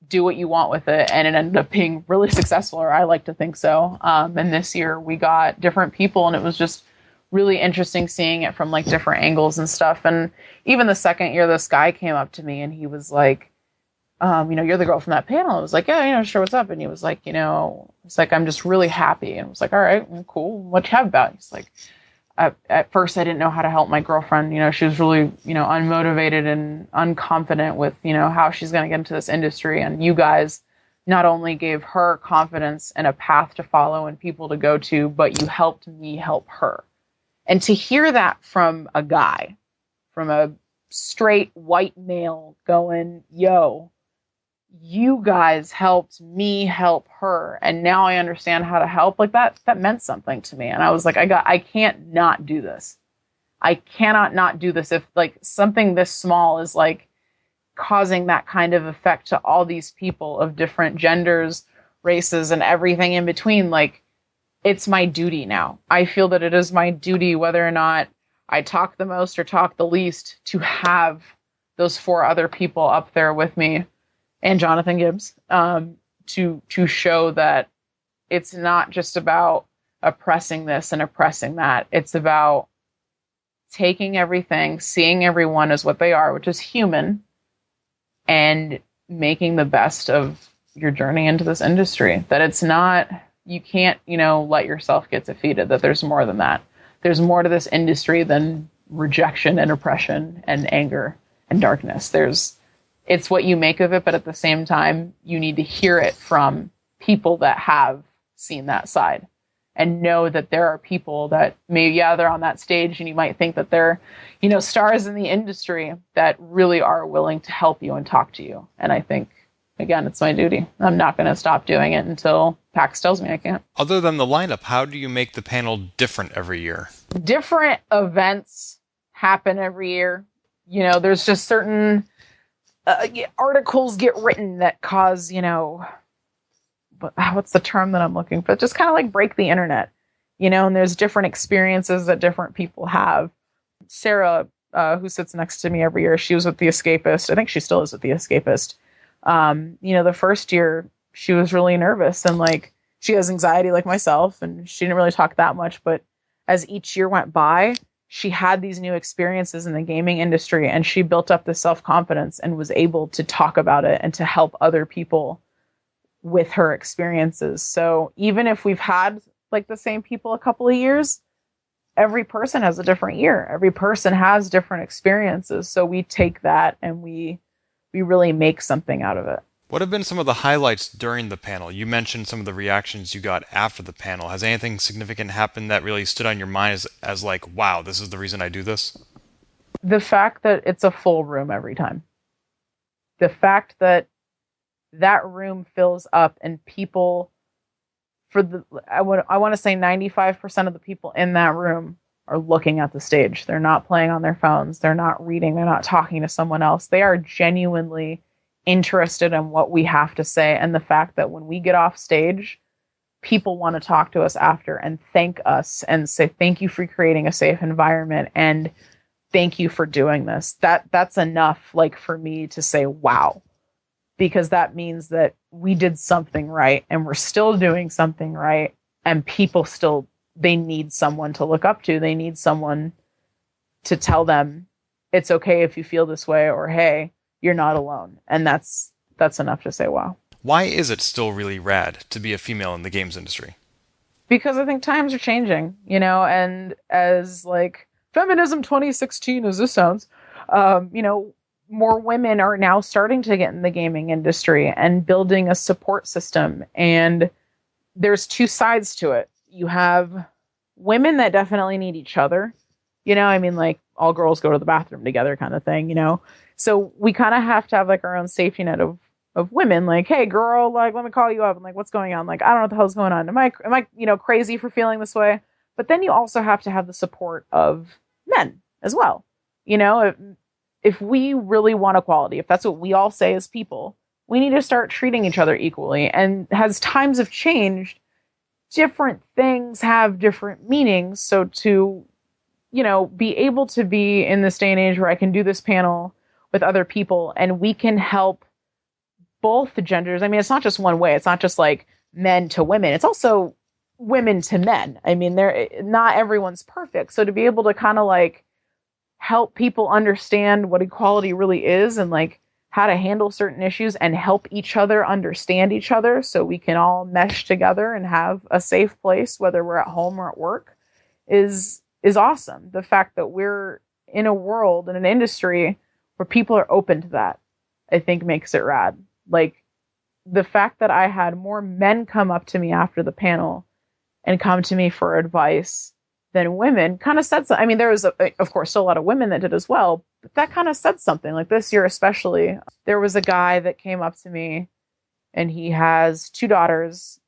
Do what you want with it. And it ended up being really successful, or I like to think so. And this year we got different people and it was just really interesting seeing it from like different angles and stuff. And even the second year, this guy came up to me and he was like, you're the girl from that panel. I was like, yeah, sure. What's up? And he was like, it's like, I'm just really happy. And I was like, all right, well, cool. What you have about? He's like, at first I didn't know how to help my girlfriend. She was really, unmotivated and unconfident with, how she's going to get into this industry. And you guys not only gave her confidence and a path to follow and people to go to, but you helped me help her. And to hear that from a guy, from a straight white male going, yo, you guys helped me help her, and now I understand how to help. Like that meant something to me. And I was like, I can't not do this. I cannot not do this. If like something this small is like causing that kind of effect to all these people of different genders, races, and everything in between, like, it's my duty now. I feel that it is my duty, whether or not I talk the most or talk the least, to have those 4 other people up there with me and Jonathan Gibbs, to show that it's not just about oppressing this and oppressing that. It's about taking everything, seeing everyone as what they are, which is human, and making the best of your journey into this industry. That it's not, you can't, let yourself get defeated, that there's more than that. There's more to this industry than rejection and oppression and anger and darkness. It's what you make of it, but at the same time, you need to hear it from people that have seen that side and know that there are people that maybe, they're on that stage and you might think that they're, stars in the industry that really are willing to help you and talk to you. And I think, again, it's my duty. I'm not going to stop doing it until PAX tells me I can't. Other than the lineup, how do you make the panel different every year? Different events happen every year. There's just certain articles get written that cause, what's the term that I'm looking for? Just kind of like break the internet, and there's different experiences that different people have. Sarah, who sits next to me every year, she was with The Escapist. I think she still is with The Escapist. The first year she was really nervous and like she has anxiety like myself, and she didn't really talk that much. But as each year went by, she had these new experiences in the gaming industry and she built up this self-confidence and was able to talk about it and to help other people with her experiences. So even if we've had like the same people a couple of years, every person has a different year. Every person has different experiences. So we take that and we really make something out of it. What have been some of the highlights during the panel? You mentioned some of the reactions you got after the panel. Has anything significant happened that really stood on your mind as like, wow, this is the reason I do this? The fact that it's a full room every time. The fact that room fills up and people, I want to say 95% of the people in that room are looking at the stage. They're not playing on their phones. They're not reading. They're not talking to someone else. They are genuinely interested in what we have to say. And the fact that when we get off stage, people want to talk to us after and thank us and say, thank you for creating a safe environment and thank you for doing this. That's enough, like, for me to say, wow, because that means that we did something right and we're still doing something right. And people still, they need someone to look up to. They need someone to tell them it's okay if you feel this way, or, hey, you're not alone. And that's enough to say, wow. Why is it still really rad to be a female in the games industry? Because I think times are changing, and as like feminism 2016 as this sounds, more women are now starting to get in the gaming industry and building a support system. And there's 2 sides to it. You have women that definitely need each other, like all girls go to the bathroom together kind of thing, So we kind of have to have like our own safety net of women, like, hey girl, like, let me call you up and like, what's going on? Like, I don't know what the hell's going on. Am I, crazy for feeling this way? But then you also have to have the support of men as well. If we really want equality, if that's what we all say as people, we need to start treating each other equally. And as times have changed, different things have different meanings. So to, be able to be in this day and age where I can do this panel with other people and we can help both the genders. I mean, it's not just one way. It's not just like men to women. It's also women to men. I mean, not everyone's perfect. So to be able to kind of like help people understand what equality really is and like how to handle certain issues and help each other understand each other so we can all mesh together and have a safe place, whether we're at home or at work, is awesome. The fact that we're in a world, in an industry where people are open to that, I think makes it rad. Like, the fact that I had more men come up to me after the panel and come to me for advice than women kind of said so. I mean, there was, of course, still a lot of women that did as well, but that kind of said something. Like this year especially, there was a guy that came up to me and he has 2 daughters.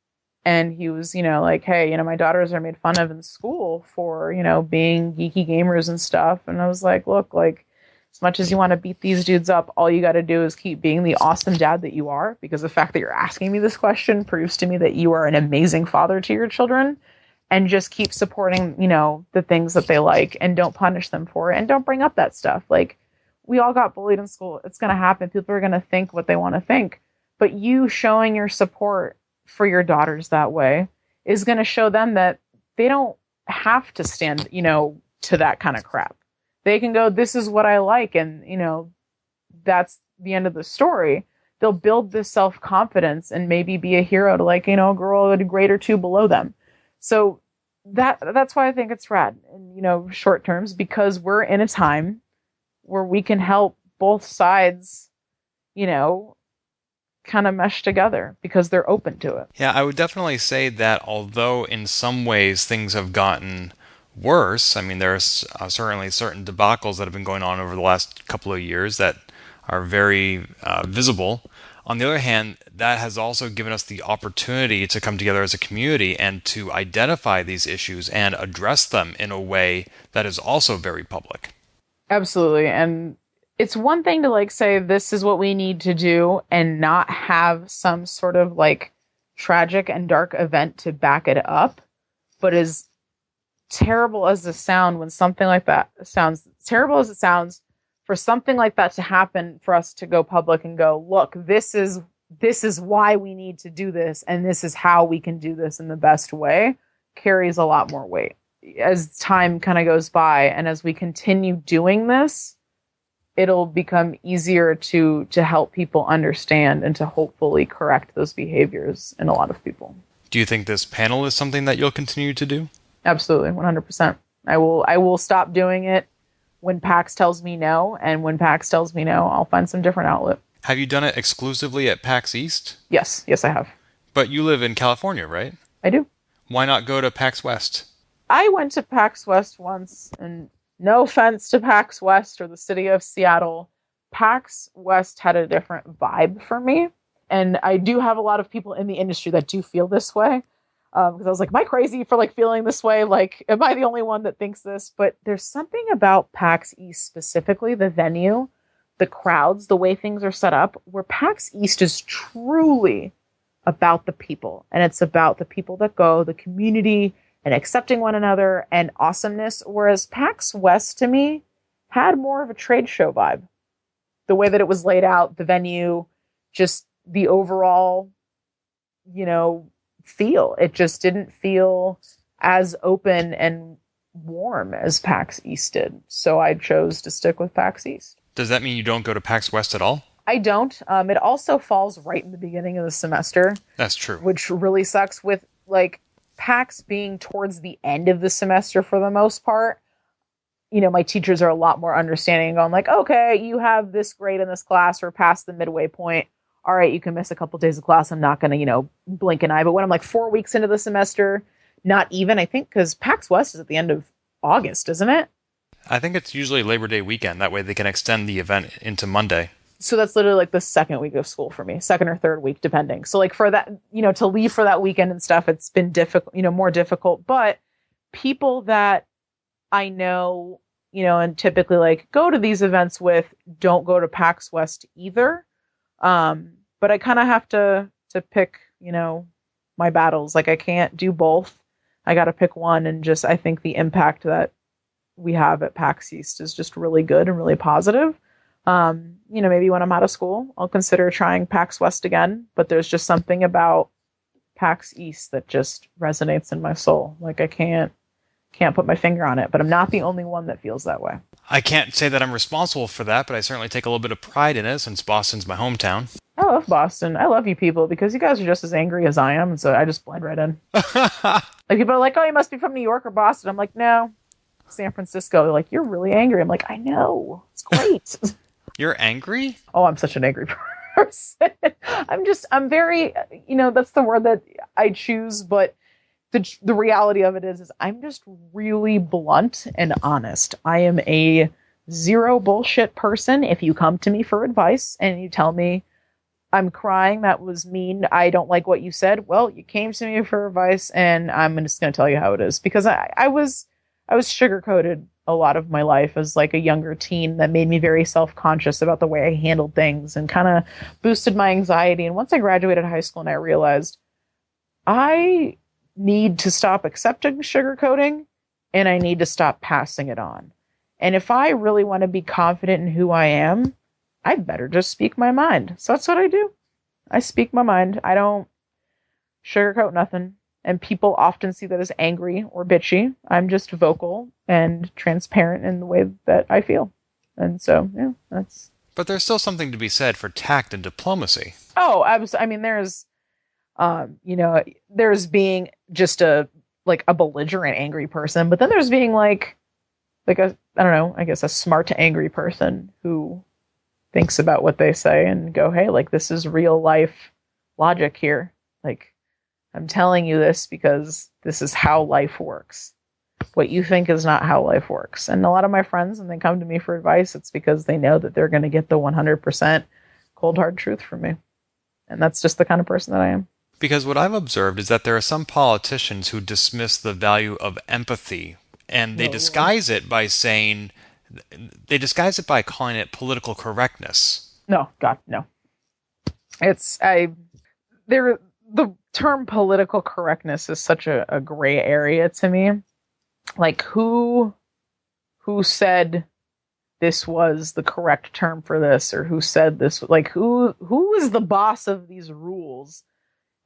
And he was, like, hey, my daughters are made fun of in school for, being geeky gamers and stuff. And I was like, look, like, as much as you want to beat these dudes up, all you got to do is keep being the awesome dad that you are. Because the fact that you're asking me this question proves to me that you are an amazing father to your children. And just keep supporting, the things that they like and don't punish them for it. And don't bring up that stuff. Like, we all got bullied in school. It's going to happen. People are going to think what they want to think. But you showing your support for your daughters that way is going to show them that they don't have to stand, to that kind of crap. They can go, this is what I like. And, that's the end of the story. They'll build this self-confidence and maybe be a hero to a girl at a grade or 2 below them. So that's why I think it's rad in, short terms, because we're in a time where we can help both sides, kind of mesh together because they're open to it. Yeah, I would definitely say that although in some ways things have gotten worse, I mean, there's certainly certain debacles that have been going on over the last couple of years that are very visible. On the other hand, that has also given us the opportunity to come together as a community and to identify these issues and address them in a way that is also very public. Absolutely. And it's one thing to say, this is what we need to do and not have some sort of tragic and dark event to back it up. But as terrible as the sound, when something like that sounds terrible as it sounds, for something like that to happen, for us to go public and go, look, this is why we need to do this. And this is how we can do this in the best way, carries a lot more weight as time kind of goes by. And as we continue doing this, it'll become easier to help people understand and to hopefully correct those behaviors in a lot of people. Do you think this panel is something that you'll continue to do? Absolutely, 100%. I will stop doing it when PAX tells me no, and when PAX tells me no, I'll find some different outlet. Have you done it exclusively at PAX East? Yes, I have. But you live in California, right? I do. Why not go to PAX West? I went to PAX West once, and no offense to PAX West or the city of Seattle, PAX West had a different vibe for me. And I do have a lot of people in the industry that do feel this way. Because I was like, am I crazy for feeling this way? Am I the only one that thinks this? But there's something about PAX East specifically, the venue, the crowds, the way things are set up, where PAX East is truly about the people. And it's about the people that go, the community, and accepting one another and awesomeness. Whereas PAX West, to me, had more of a trade show vibe. The way that it was laid out, the venue, just the overall, feel. It just didn't feel as open and warm as PAX East did. So I chose to stick with PAX East. Does that mean you don't go to PAX West at all? I don't. It also falls right in the beginning of the semester. That's true. Which really sucks with PAX being towards the end of the semester for the most part. My teachers are a lot more understanding, going okay, you have this grade in this class or past the midway point. All right, you can miss a couple days of class. I'm not going to, blink an eye. But when I'm 4 weeks into the semester, not even, I think, because PAX West is at the end of August, isn't it? I think it's usually Labor Day weekend. That way they can extend the event into Monday. So that's literally the second week of school for me, second or third week, depending. So for that, to leave for that weekend and stuff, it's been difficult, more difficult. But people that I know, and typically go to these events with, don't go to PAX West either. But I kind of have to pick, my battles. I can't do both. I got to pick one. And just, I think the impact that we have at PAX East is just really good and really positive. Maybe when I'm out of school, I'll consider trying PAX West again, but there's just something about PAX East that just resonates in my soul. I can't put my finger on it, but I'm not the only one that feels that way. I can't say that I'm responsible for that, but I certainly take a little bit of pride in it since Boston's my hometown. I love Boston. I love you people because you guys are just as angry as I am, so I just blend right in. People are oh, you must be from New York or Boston. I'm no, San Francisco. They're you're really angry. I'm I know. It's great. You're angry? Oh, I'm such an angry person. I'm very, that's the word that I choose, but the reality of it is I'm just really blunt and honest. I am a zero bullshit person. If you come to me for advice and you tell me I'm crying, that was mean, I don't like what you said, well, you came to me for advice and I'm just going to tell you how it is. Because I was sugar-coated a lot of my life as like a younger teen. That made me very self-conscious about the way I handled things and kind of boosted my anxiety. And once I graduated high school and I realized I need to stop accepting sugarcoating and I need to stop passing it on. And if I really want to be confident in who I am, I'd better just speak my mind. So that's what I do. I speak my mind. I don't sugarcoat nothing. And people often see that as angry or bitchy. I'm just vocal and transparent in the way that I feel. And so, yeah, that's... But there's still something to be said for tact and diplomacy. Oh, I mean, there's, there's being just a belligerent, angry person. But then there's being like a, I don't know, I guess a smart, angry person who thinks about what they say and go, hey, like, this is real life logic here. Like, I'm telling you this because this is how life works. What you think is not how life works. And a lot of my friends, when they come to me for advice, it's because they know that they're going to get the 100% cold hard truth from me. And that's just the kind of person that I am. Because what I've observed is that there are some politicians who dismiss the value of empathy, and they disguise it by calling it political correctness. No, God, no. The term political correctness is such a gray area to me. Like, who said this was the correct term for this, or who said this? Like, who is the boss of these rules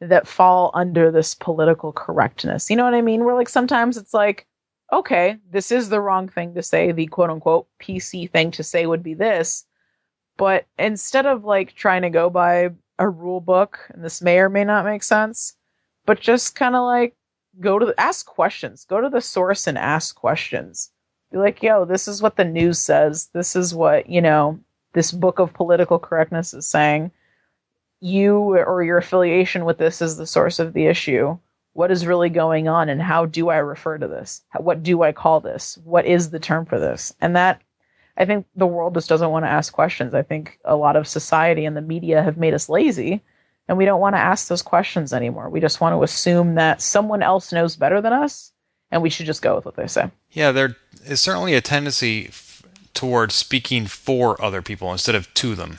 that fall under this political correctness? You know what I mean? Where, like, sometimes it's like, okay, this is the wrong thing to say. The quote unquote PC thing to say would be this. But instead of like trying to go by a rule book, and this may or may not make sense, but just kind of like ask questions, go to the source and ask questions. Be like, yo, this is what the news says. This is what, this book of political correctness is saying. You or your affiliation with this is the source of the issue. What is really going on, and how do I refer to this? What do I call this? What is the term for this? And that, I think the world just doesn't want to ask questions. I think a lot of society and the media have made us lazy, and we don't want to ask those questions anymore. We just want to assume that someone else knows better than us, and we should just go with what they say. Yeah, there is certainly a tendency towards speaking for other people instead of to them,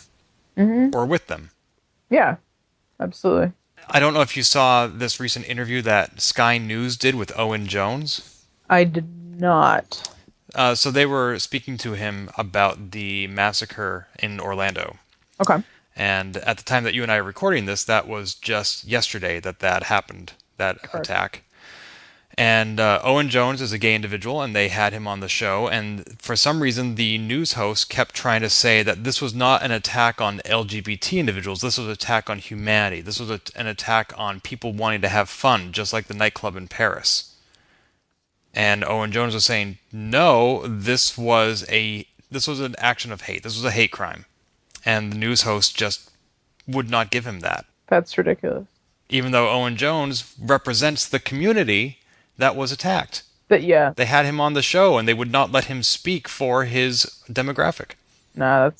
or with them. Yeah, absolutely. I don't know if you saw this recent interview that Sky News did with Owen Jones. I did not. So they were speaking to him about the massacre in Orlando. Okay. And at the time that you and I are recording this, that was just yesterday that happened, that attack. And Owen Jones is a gay individual, and they had him on the show. And for some reason, the news host kept trying to say that this was not an attack on LGBT individuals. This was an attack on humanity. This was an attack on people wanting to have fun, just like the nightclub in Paris. And Owen Jones was saying, no, this was an action of hate. This was a hate crime. And the news host just would not give him that. That's ridiculous. Even though Owen Jones represents the community that was attacked. But yeah. They had him on the show, and they would not let him speak for his demographic. Nah,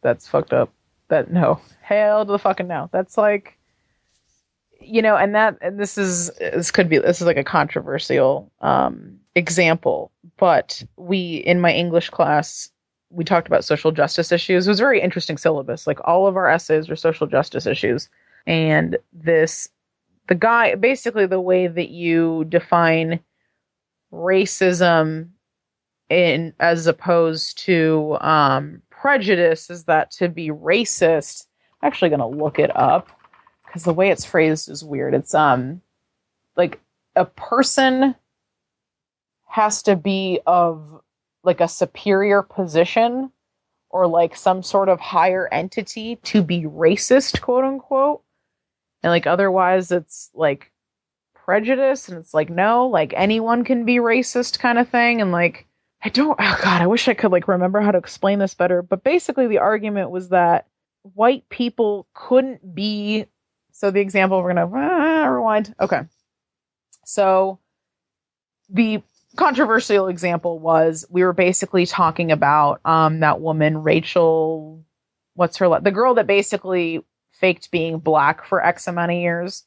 that's fucked up. No. Hell to the fucking no. That's like, this is like a controversial example, but in my English class, we talked about social justice issues. It was a very interesting syllabus. Like, all of our essays are social justice issues. And the guy, basically the way that you define racism as opposed to prejudice, is that to be racist, I'm actually going to look it up because the way it's phrased is weird. It's like a person has to be of like a superior position or like some sort of higher entity to be racist, quote unquote. And like, otherwise it's like prejudice, and it's like, no, like anyone can be racist kind of thing. And like, I wish I could like remember how to explain this better. But basically the argument was that white people couldn't be, so the example, we're going to rewind. Okay. So the controversial example was we were basically talking about that woman, Rachel, the girl that basically faked being black for X amount of years.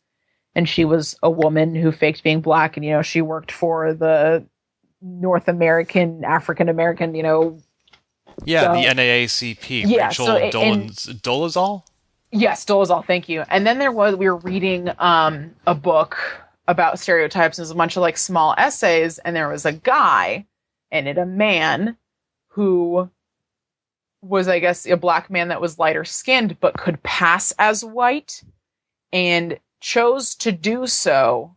And she was a woman who faked being black. And, she worked for the North American, African American, Yeah, the NAACP. Yeah, Rachel Dolezal? Yes, Dolezal, thank you. And then we were reading a book about stereotypes. It was a bunch of like small essays. And there was a guy and a man who was, I guess, a black man that was lighter skinned, but could pass as white, and chose to do so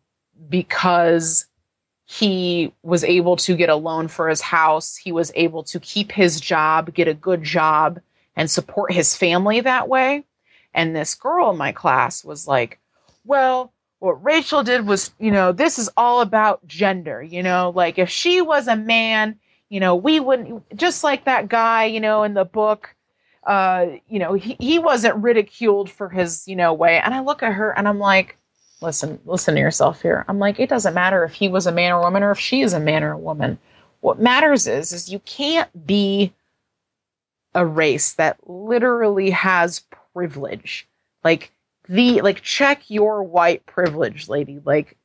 because he was able to get a loan for his house. He was able to keep his job, get a good job, and support his family that way. And this girl in my class was like, well, what Rachel did was, this is all about gender, like if she was a man, we wouldn't, just like that guy, in the book, he wasn't ridiculed for his, way. And I look at her and I'm like, listen to yourself here. I'm like, it doesn't matter if he was a man or a woman or if she is a man or a woman. What matters is you can't be a race that literally has privilege. Check your white privilege, lady. Like,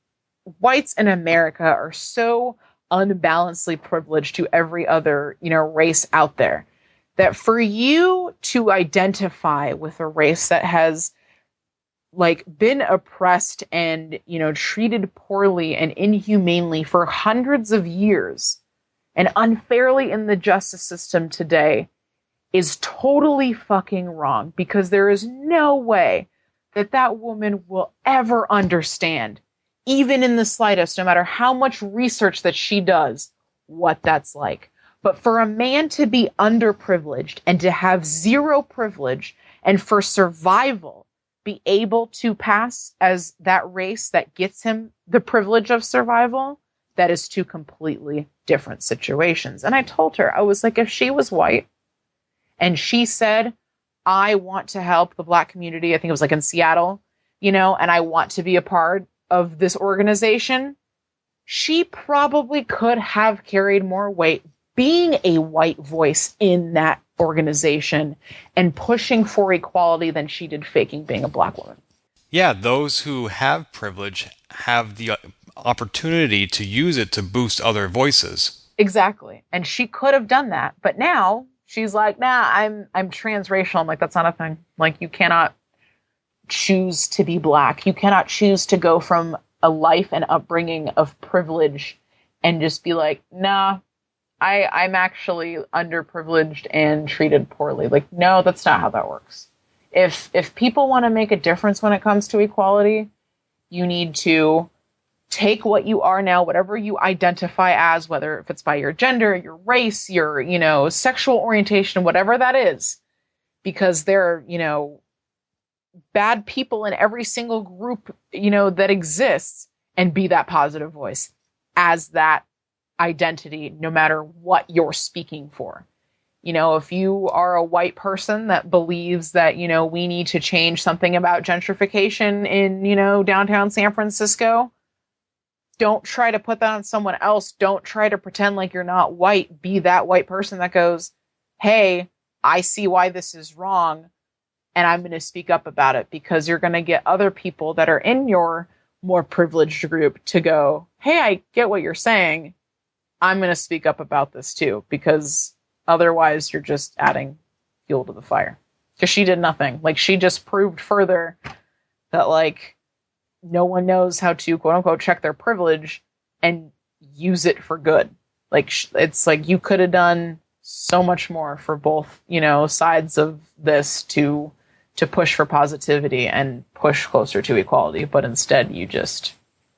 whites in America are so unbalancedly privileged to every other, race out there, that for you to identify with a race that has been oppressed and, treated poorly and inhumanely for hundreds of years and unfairly in the justice system today is totally fucking wrong, because there is no way that woman will ever understand, even in the slightest, no matter how much research that she does, what that's like. But for a man to be underprivileged and to have zero privilege, and for survival be able to pass as that race that gets him the privilege of survival, that is two completely different situations. And I told her, I was like, if she was white and she said, I want to help the black community, I think it was in Seattle, and I want to be a part of this organization, she probably could have carried more weight being a white voice in that organization and pushing for equality than she did faking being a black woman. Yeah, those who have privilege have the opportunity to use it to boost other voices. Exactly. And she could have done that. But now she's like, nah, I'm transracial. I'm like, that's not a thing. You cannot choose to be black. You cannot choose to go from a life and upbringing of privilege and just be like, nah, I'm actually underprivileged and treated poorly. No, that's not how that works. If people want to make a difference when it comes to equality, you need to take what you are now, whatever you identify as, whether if it's by your gender, your race, your, sexual orientation, whatever that is, because there are, bad people in every single group, that exists, and be that positive voice as that identity, no matter what you're speaking for. If you are a white person that believes that, we need to change something about gentrification in, downtown San Francisco, don't try to put that on someone else. Don't try to pretend like you're not white. Be that white person that goes, hey, I see why this is wrong, and I'm going to speak up about it, because you're going to get other people that are in your more privileged group to go, hey, I get what you're saying. I'm going to speak up about this too, because otherwise you're just adding fuel to the fire. Because she did nothing. She just proved further that, no one knows how to, quote unquote, check their privilege and use it for good. It's you could have done so much more for both, sides of this to push for positivity and push closer to equality. But instead you just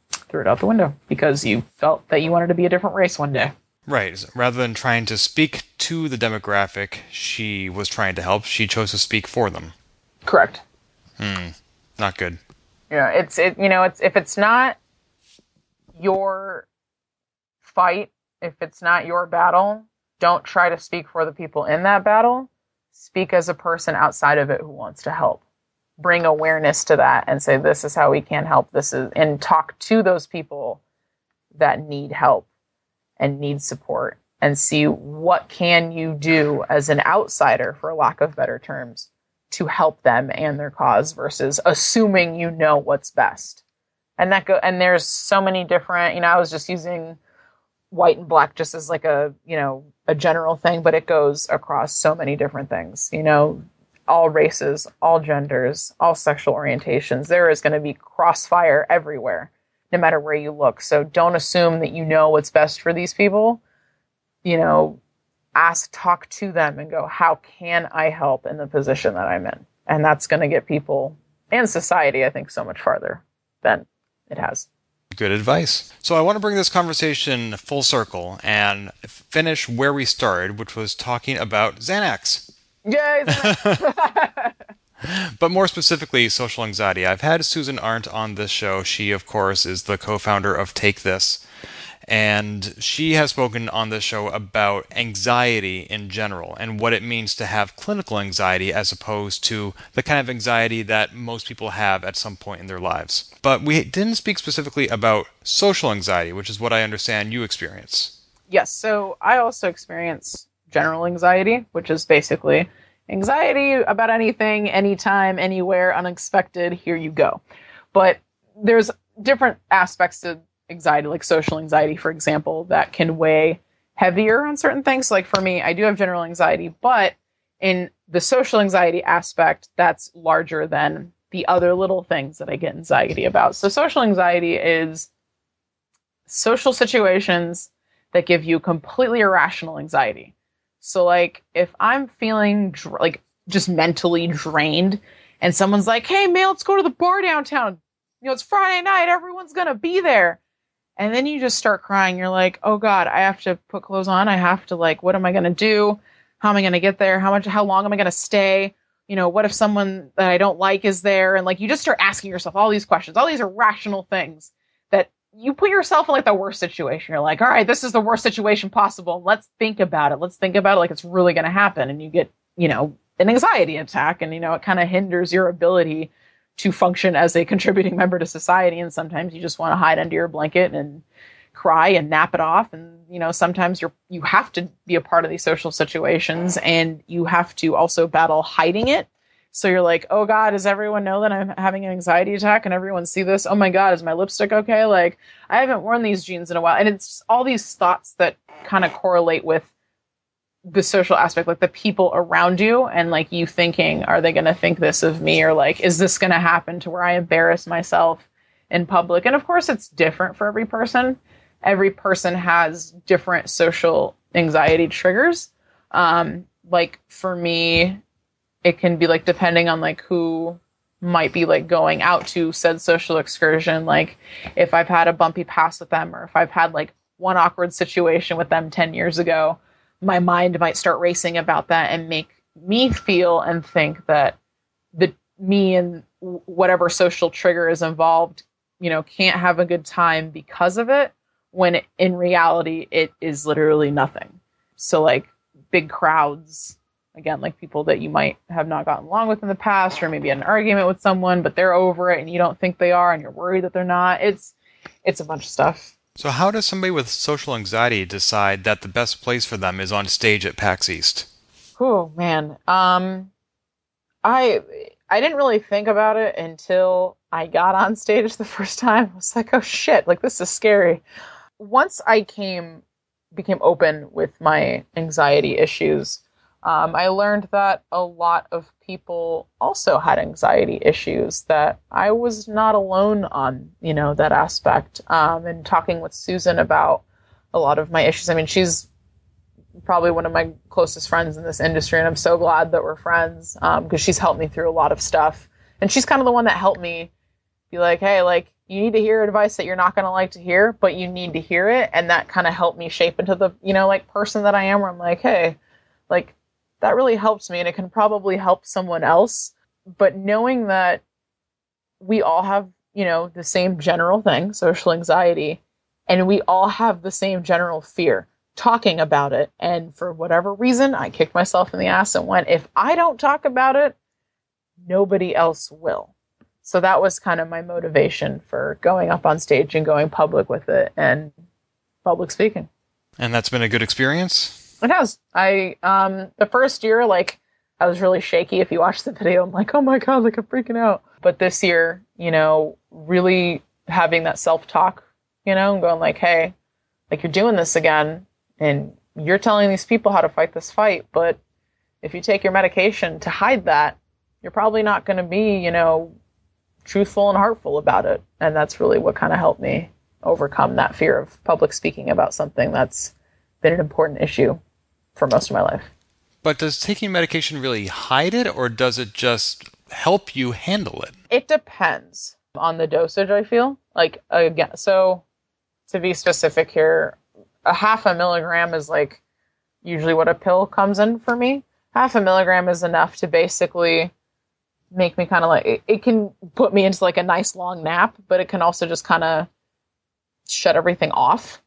threw it out the window because you felt that you wanted to be a different race one day. Right. Rather than trying to speak to the demographic she was trying to help, she chose to speak for them. Correct. Not good. Yeah, it's if it's not your fight, if it's not your battle, don't try to speak for the people in that battle. Speak as a person outside of it who wants to help. Bring awareness to that and say, this is how we can help. And talk to those people that need help and need support, and see what can you do as an outsider, for lack of better terms, to help them and their cause, versus assuming you know what's best. And and there's so many different, I was just using white and black just as like a general thing, but it goes across so many different things, all races, all genders, all sexual orientations. There is going to be crossfire everywhere, no matter where you look. So don't assume that you know what's best for these people. Talk to them and go, how can I help in the position that I'm in? And that's going to get people and society, I think, so much farther than it has. Good advice. So I want to bring this conversation full circle and finish where we started, which was talking about Xanax. Yay, Xanax! But more specifically, social anxiety. I've had Susan Arndt on this show. She, of course, is the co-founder of Take This. And she has spoken on this show about anxiety in general and what it means to have clinical anxiety as opposed to the kind of anxiety that most people have at some point in their lives. But we didn't speak specifically about social anxiety, which is what I understand you experience. Yes, so I also experience general anxiety, which is basically anxiety about anything, anytime, anywhere, unexpected, here you go. But there's different aspects to anxiety, like social anxiety, for example, that can weigh heavier on certain things. Like for me, I do have general anxiety, but in the social anxiety aspect, that's larger than the other little things that I get anxiety about. So social anxiety is social situations that give you completely irrational anxiety. So like if I'm feeling just mentally drained and someone's like, hey, man, let's go to the bar downtown. It's Friday night. Everyone's going to be there. And then you just start crying. You're like, oh God, I have to put clothes on. I have to what am I going to do? How am I going to get there? How long am I going to stay? What if someone that I don't like is there? And you just start asking yourself all these questions, all these irrational things that you put yourself in the worst situation. You're like, all right, this is the worst situation possible. Let's think about it. Let's think about it like it's really going to happen. And you get, an anxiety attack, and, it kind of hinders your ability to function as a contributing member to society. And sometimes you just want to hide under your blanket and cry and nap it off. And, sometimes you have to be a part of these social situations, and you have to also battle hiding it. So you're like, oh God, does everyone know that I'm having an anxiety attack? And everyone see this? Oh my God, is my lipstick okay? I haven't worn these jeans in a while. And it's all these thoughts that kind of correlate with the social aspect, the people around you, and you thinking, are they going to think this of me? Or is this going to happen to where I embarrass myself in public? And of course it's different for every person. Every person has different social anxiety triggers. For me, it can be depending on who might be going out to said social excursion. If I've had a bumpy past with them, or if I've had one awkward situation with them 10 years ago, my mind might start racing about that and make me feel and think that me and whatever social trigger is involved, can't have a good time because of it, when in reality, it is literally nothing. So big crowds, again, people that you might have not gotten along with in the past, or maybe had an argument with someone, but they're over it and you don't think they are, and you're worried that they're not. It's a bunch of stuff. So how does somebody with social anxiety decide that the best place for them is on stage at PAX East? Oh, man. I didn't really think about it until I got on stage the first time. I was like, oh shit, this is scary. Once I became open with my anxiety issues, I learned that a lot of people also had anxiety issues, that I was not alone on, that aspect. And talking with Susan about a lot of my issues. I mean, she's probably one of my closest friends in this industry, and I'm so glad that we're friends, because she's helped me through a lot of stuff. And she's kind of the one that helped me be like, hey, you need to hear advice that you're not going to like to hear, but you need to hear it. And that kind of helped me shape into the, person that I am, where I'm like, hey, that really helps me, and it can probably help someone else. But knowing that we all have, the same general thing, social anxiety, and we all have the same general fear, talking about it. And for whatever reason, I kicked myself in the ass and went, if I don't talk about it, nobody else will. So that was kind of my motivation for going up on stage and going public with it, and public speaking. And that's been a good experience? It has. The first year, like, I was really shaky. If you watch the video, I'm like, oh my God, like, I'm freaking out. But this year, you know, really having that self-talk, you know, and going like, hey, like, you're doing this again, and you're telling these people how to fight this fight, but if you take your medication to hide that, you're probably not going to be, you know, truthful and heartful about it. And that's really what kind of helped me overcome that fear of public speaking about something that's been an important issue for most of my life. But does taking medication really hide it, or does it just help you handle it? It depends on the dosage, I feel. Like, again, so to be specific here, a 0.5 milligram is like usually what a pill comes in for me. 0.5 milligram is enough to basically make me kind of like, it can put me into like a nice long nap, but it can also just kind of shut everything off.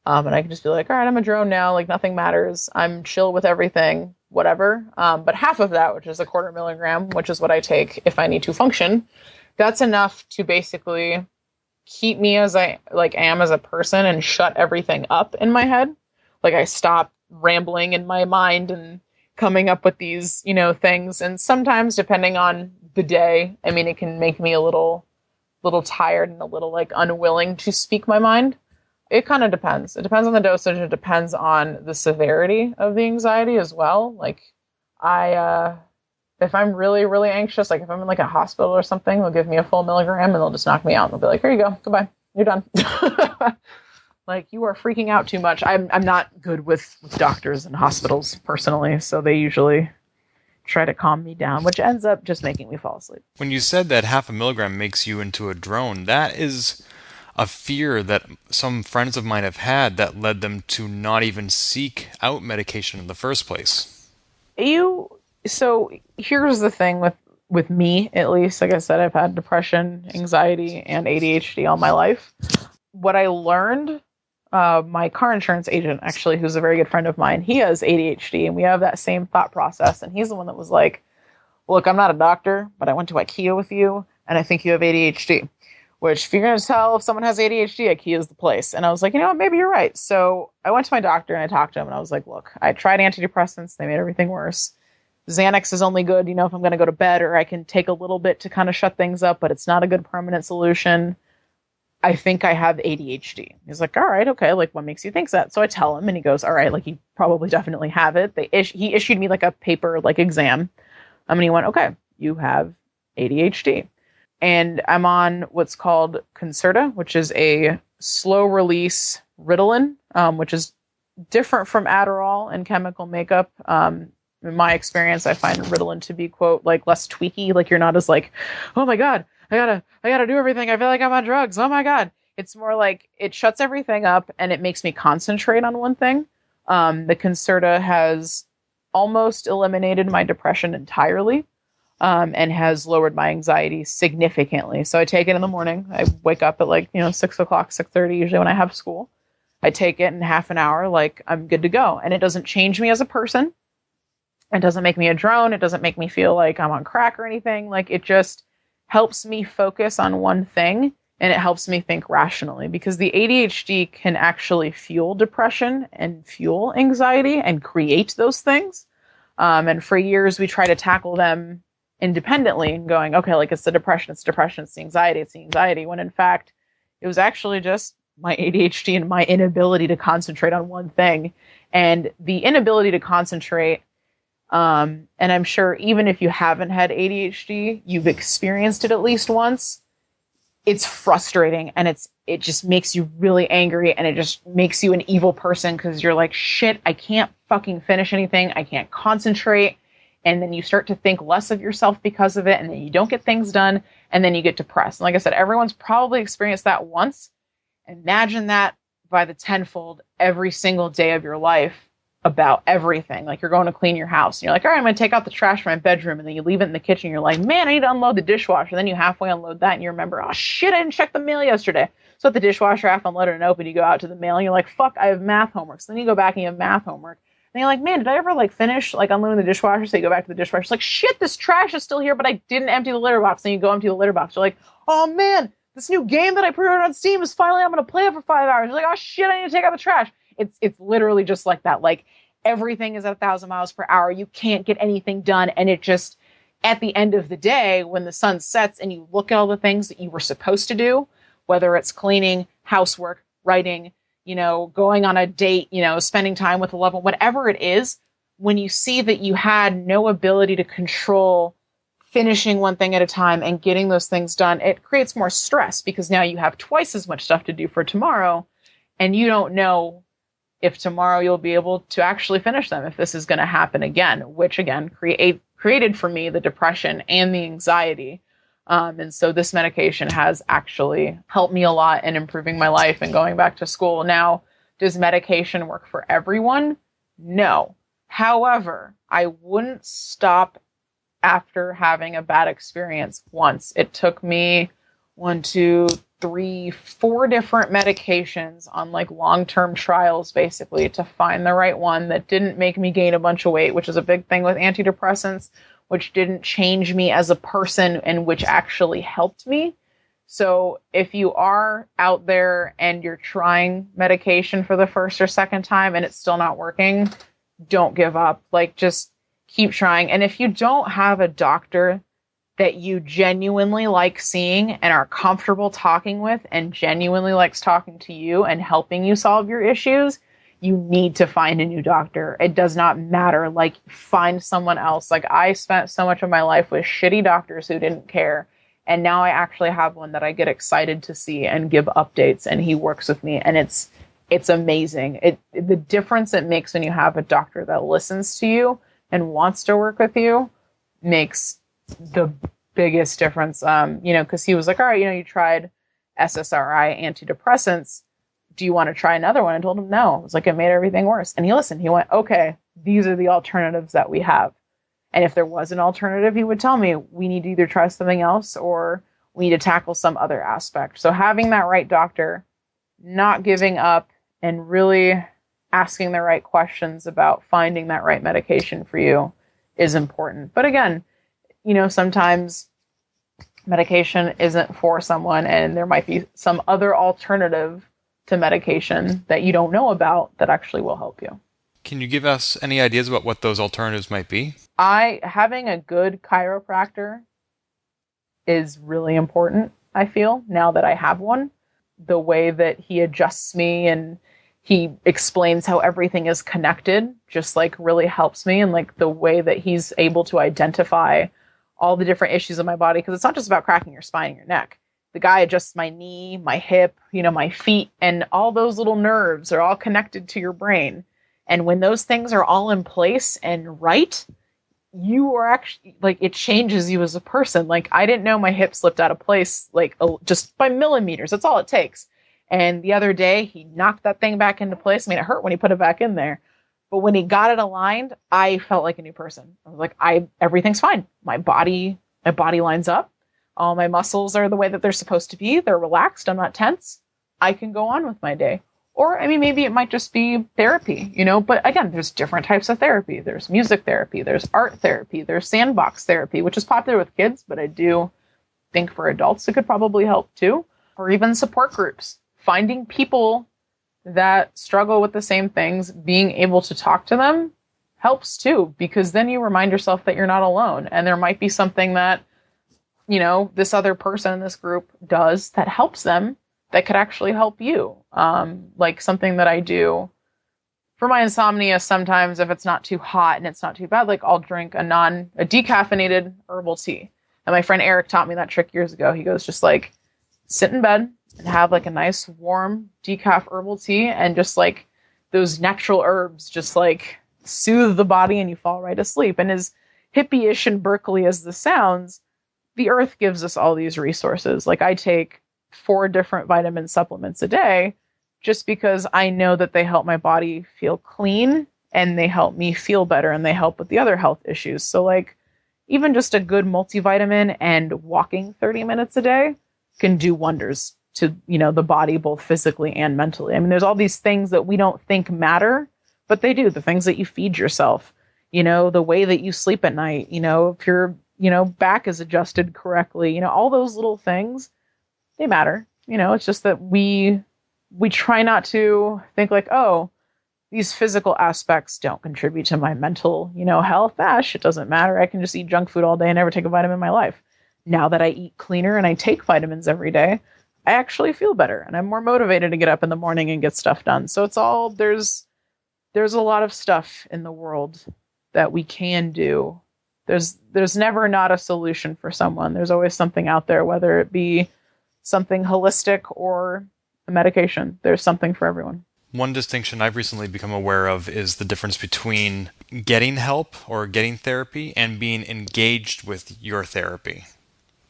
And I can just be like, all right, I'm a drone now. Like, nothing matters. I'm chill with everything, whatever. But half of that, which is a 0.25 milligram, which is what I take if I need to function, that's enough to basically keep me as I like am as a person and shut everything up in my head. Like, I stop rambling in my mind and coming up with these, you know, things. And sometimes, depending on the day, I mean, it can make me a little tired and a little like unwilling to speak my mind. It kind of depends. It depends on the dosage. It depends on the severity of the anxiety as well. Like, if I'm really, really anxious, like if I'm in like a hospital or something, they'll give me a full milligram and they'll just knock me out. And they'll be like, here you go. Goodbye. You're done. Like, you are freaking out too much. I'm not good with doctors and hospitals personally. So they usually try to calm me down, which ends up just making me fall asleep. When you said that 0.5 milligram makes you into a drone, that is a fear that some friends of mine have had that led them to not even seek out medication in the first place. So here's the thing with me, at least. Like I said, I've had depression, anxiety, and ADHD all my life. What I learned, my car insurance agent, actually, who's a very good friend of mine, he has ADHD, and we have that same thought process. And he's the one that was like, look, I'm not a doctor, but I went to IKEA with you, and I think you have ADHD. Which, if you're going to tell if someone has ADHD, IKEA is the place. And I was like, you know what, maybe you're right. So I went to my doctor and I talked to him and I was like, look, I tried antidepressants. They made everything worse. Xanax is only good, you know, if I'm going to go to bed, or I can take a little bit to kind of shut things up, but it's not a good permanent solution. I think I have ADHD. He's like, all right, okay, like, what makes you think that? So I tell him and he goes, all right, like, you probably definitely have it. He issued me like a paper, like, exam. And he went, okay, you have ADHD. And I'm on what's called Concerta, which is a slow-release Ritalin, which is different from Adderall and chemical makeup. In my experience, I find Ritalin to be, quote, like, less tweaky. Like, you're not as like, oh my God, I gotta do everything. I feel like I'm on drugs. Oh my God. It's more like it shuts everything up and it makes me concentrate on one thing. The Concerta has almost eliminated my depression entirely. And has lowered my anxiety significantly. So I take it in the morning. I wake up at 6 o'clock, 6:30, usually when I have school. I take it in half an hour, like, I'm good to go. And it doesn't change me as a person. It doesn't make me a drone. It doesn't make me feel like I'm on crack or anything. Like, it just helps me focus on one thing, and it helps me think rationally, because the ADHD can actually fuel depression and fuel anxiety and create those things. And for years, we try to tackle them independently and going, okay, like, it's the depression, it's the anxiety, when in fact, it was actually just my ADHD and my inability to concentrate on one thing. And the inability to concentrate, and I'm sure even if you haven't had ADHD, you've experienced it at least once. It's frustrating, and it just makes you really angry, and it just makes you an evil person, because you're like, shit, I can't fucking finish anything, I can't concentrate. And then you start to think less of yourself because of it, and then you don't get things done, and then you get depressed. And like I said, everyone's probably experienced that once. Imagine that by the tenfold every single day of your life about everything. Like, you're going to clean your house, and you're like, all right, I'm going to take out the trash from my bedroom, and then you leave it in the kitchen. You're like, man, I need to unload the dishwasher. Then you halfway unload that, and you remember, oh shit, I didn't check the mail yesterday. So at the dishwasher, half unloaded and open, you go out to the mail, and you're like, fuck, I have math homework. So then you go back and you have math homework. And you're like, man, did I ever finish unloading the dishwasher? So you go back to the dishwasher. It's like, shit, this trash is still here, but I didn't empty the litter box. Then you go empty the litter box. You're like, oh man, this new game that I pre-ordered on Steam is finally, I'm going to play it for 5 hours. You're like, oh shit, I need to take out the trash. It's literally just like that. Like, everything is at 1,000 miles per hour. You can't get anything done. And it just, at the end of the day, when the sun sets and you look at all the things that you were supposed to do, whether it's cleaning, housework, writing, going on a date, spending time with a loved one, whatever it is, when you see that you had no ability to control finishing one thing at a time and getting those things done, it creates more stress because now you have twice as much stuff to do for tomorrow, and you don't know if tomorrow you'll be able to actually finish them, if this is going to happen again, which again created for me the depression and the anxiety. And so this medication has actually helped me a lot in improving my life and going back to school. Now, does medication work for everyone? No. However, I wouldn't stop after having a bad experience once. It took me 4 different medications on like long-term trials, basically, to find the right one that didn't make me gain a bunch of weight, which is a big thing with antidepressants, which didn't change me as a person and which actually helped me. So if you are out there and you're trying medication for the first or second time and it's still not working, don't give up. Like, just keep trying. And if you don't have a doctor that you genuinely like seeing and are comfortable talking with and genuinely likes talking to you and helping you solve your issues, you need to find a new doctor. It does not matter. Like, find someone else. Like, I spent so much of my life with shitty doctors who didn't care. And now I actually have one that I get excited to see and give updates, and he works with me. And it's amazing. The difference it makes when you have a doctor that listens to you and wants to work with you makes the biggest difference. Because he was like, all right, you tried SSRI antidepressants. Do you want to try another one? I told him no. It was like, it made everything worse. And he listened. He went, okay, these are the alternatives that we have. And if there was an alternative, he would tell me, we need to either try something else or we need to tackle some other aspect. So having that right doctor, not giving up, and really asking the right questions about finding that right medication for you is important. But again, sometimes medication isn't for someone, and there might be some other alternative to medication that you don't know about that actually will help you. Can you give us any ideas about what those alternatives might be? Having a good chiropractor is really important, I feel, now that I have one. The way that he adjusts me and he explains how everything is connected just like really helps me. And like the way that he's able to identify all the different issues in my body, because it's not just about cracking your spine and your neck. The guy adjusts my knee, my hip, my feet, and all those little nerves are all connected to your brain. And when those things are all in place and right, you are actually, like, it changes you as a person. Like, I didn't know my hip slipped out of place, like, just by millimeters. That's all it takes. And the other day, he knocked that thing back into place. I mean, it hurt when he put it back in there. But when he got it aligned, I felt like a new person. I was like, everything's fine. My body lines up. All my muscles are the way that they're supposed to be. They're relaxed. I'm not tense. I can go on with my day. Or, I mean, maybe it might just be therapy, but again, there's different types of therapy. There's music therapy, there's art therapy, there's sandbox therapy, which is popular with kids, but I do think for adults it could probably help too. Or even support groups. Finding people that struggle with the same things, being able to talk to them helps too, because then you remind yourself that you're not alone. And there might be something that, this other person in this group does that helps them, that could actually help you. Like something that I do for my insomnia, sometimes if it's not too hot and it's not too bad, like I'll drink a decaffeinated herbal tea. And my friend Eric taught me that trick years ago. He goes, just like sit in bed and have like a nice warm decaf herbal tea, and just like those natural herbs just like soothe the body and you fall right asleep. And as hippie-ish and Berkeley as this sounds, the earth gives us all these resources. Like I take 4 different vitamin supplements a day just because I know that they help my body feel clean and they help me feel better and they help with the other health issues. So like even just a good multivitamin and walking 30 minutes a day can do wonders to, the body, both physically and mentally. I mean, there's all these things that we don't think matter, but they do. The things that you feed yourself, the way that you sleep at night, if your, back is adjusted correctly, all those little things they matter. It's just that we try not to think like, oh, these physical aspects don't contribute to my mental, health. It doesn't matter. I can just eat junk food all day and never take a vitamin in my life. Now that I eat cleaner and I take vitamins every day, I actually feel better and I'm more motivated to get up in the morning and get stuff done. So it's all, there's a lot of stuff in the world that we can do. There's never not a solution for someone. There's always something out there, whether it be something holistic or a medication. There's something for everyone. One distinction I've recently become aware of is the difference between getting help or getting therapy and being engaged with your therapy.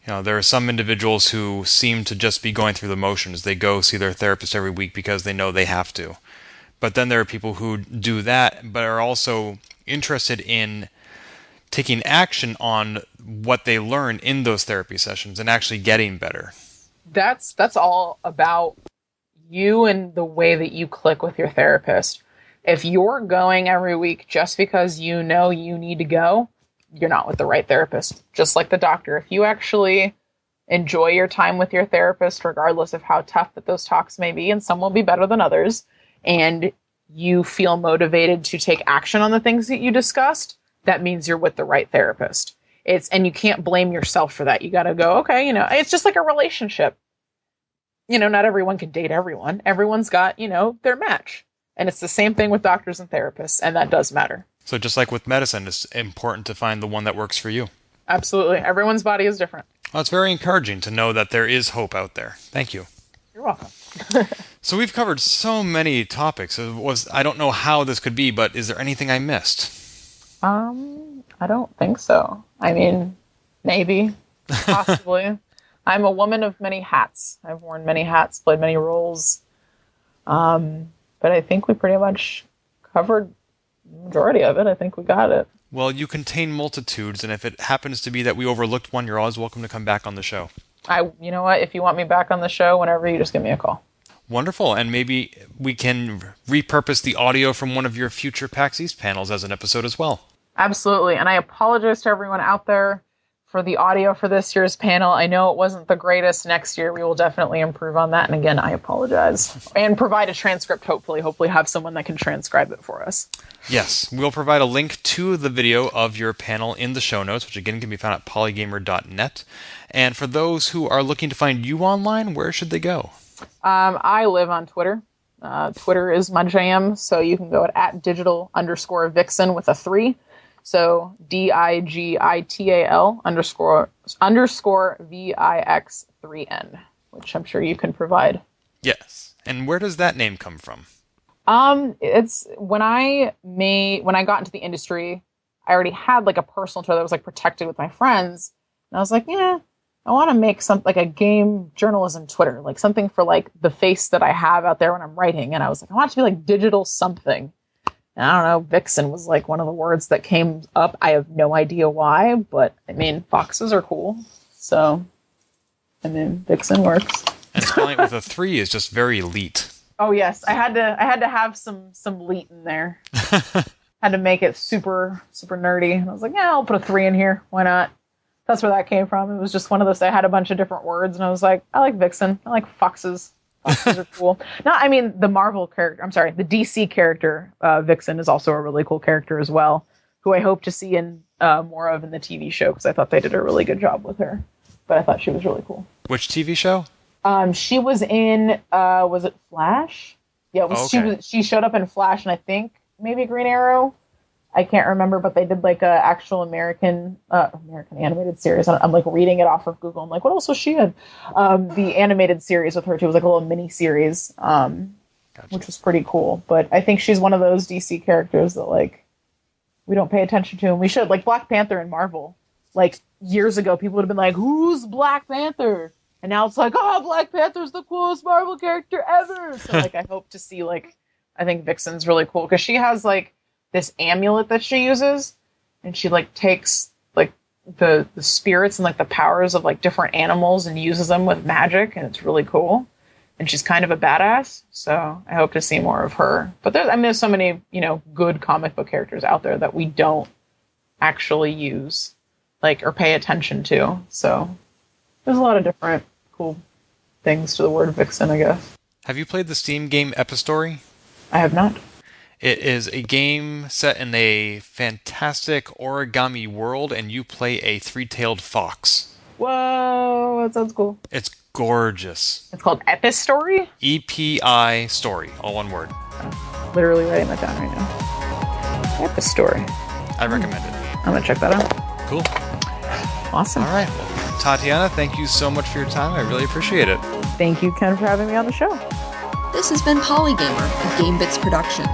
There are some individuals who seem to just be going through the motions. They go see their therapist every week because they know they have to. But then there are people who do that but are also interested in taking action on what they learn in those therapy sessions and actually getting better. That's all about you and the way that you click with your therapist. If you're going every week just because you know you need to go, you're not with the right therapist. Just like the doctor. If you actually enjoy your time with your therapist, regardless of how tough that those talks may be, and some will be better than others, and you feel motivated to take action on the things that you discussed, that means you're with the right therapist. And you can't blame yourself for that. You got to go, okay, it's just like a relationship. Not everyone can date everyone. Everyone's got, their match. And it's the same thing with doctors and therapists, and that does matter. So just like with medicine, it's important to find the one that works for you. Absolutely. Everyone's body is different. Well, it's very encouraging to know that there is hope out there. Thank you. You're welcome. So we've covered so many topics. I don't know how this could be, but is there anything I missed? I don't think so. I mean, maybe, possibly. I'm a woman of many hats. I've worn many hats, played many roles. But I think we pretty much covered the majority of it. I think we got it. Well, you contain multitudes, and if it happens to be that we overlooked one, you're always welcome to come back on the show. You know what? If you want me back on the show, whenever, you just give me a call. Wonderful. And maybe we can repurpose the audio from one of your future PAX East panels as an episode as well. Absolutely. And I apologize to everyone out there for the audio for this year's panel. I know it wasn't the greatest. Next year, we will definitely improve on that. And again, I apologize. And provide a transcript, hopefully have someone that can transcribe it for us. Yes. We'll provide a link to the video of your panel in the show notes, which again can be found at polygamer.net. And for those who are looking to find you online, where should they go? I live on Twitter. Twitter is my jam. So you can go at @digital_vixen with a 3. So DIGITAL_VIX3N, which I'm sure you can provide. Yes. And where does that name come from? It's when I got into the industry, I already had like a personal Twitter that was like protected with my friends. And I was like, yeah, I want to make something like a game journalism Twitter, like something for like the face that I have out there when I'm writing. And I was like, I want it to be like digital something. And I don't know, Vixen was like one of the words that came up. I have no idea why, but I mean, foxes are cool. So, I mean, Vixen works. And spelling it with a 3 is just very elite. Oh yes, I had to have some elite in there. Had to make it super nerdy. And I was like, yeah, I'll put a 3 in here. Why not? That's where that came from. It was just one of those. I had a bunch of different words, and I was like, I like Vixen. I like foxes. Foxes are cool. No, I mean the Marvel character. I'm sorry, the DC character Vixen is also a really cool character as well, who I hope to see in more of in the TV show because I thought they did a really good job with her. But I thought she was really cool. Which TV show? She was in. Was it Flash? Yeah, it was, okay. She showed up in Flash, and I think maybe Green Arrow. I can't remember, but they did like a actual American animated series. I'm like reading it off of Google. I'm like, what else was she in? The animated series with her too was like a little mini series, Gotcha. which was pretty cool. But I think she's one of those DC characters that like we don't pay attention to, and we should. Like Black Panther in Marvel. Like years ago, people would have been like, "Who's Black Panther?" And now it's like, "Oh, Black Panther's the coolest Marvel character ever." So like, I hope to see like, I think Vixen's really cool because she has like this amulet that she uses, and she like takes like the spirits and like the powers of like different animals and uses them with magic, and it's really cool. And she's kind of a badass, so I hope to see more of her. But there's so many good comic book characters out there that we don't actually use like or pay attention to. So there's a lot of different cool things to the word vixen, I guess. Have you played the Steam game Epistory? I have not. It is a game set in a fantastic origami world, and you play a three-tailed fox. Whoa, that sounds cool. It's gorgeous. It's called Epistory? EPI Story, all one word. Literally writing that down right now. Epistory. I recommend it. I'm going to check that out. Cool. Awesome. All right. Well, Tatjana, thank you so much for your time. I really appreciate it. Thank you, Ken, for having me on the show. This has been Polygamer, a Gamebits production.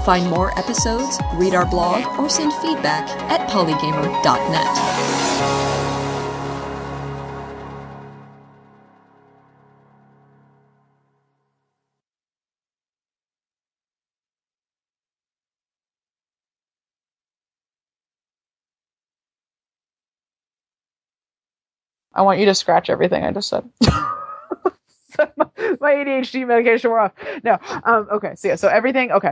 Find more episodes, read our blog, or send feedback at polygamer.net. I want you to scratch everything I just said. My ADHD medication wore off. No. Okay. So yeah. So everything. Okay.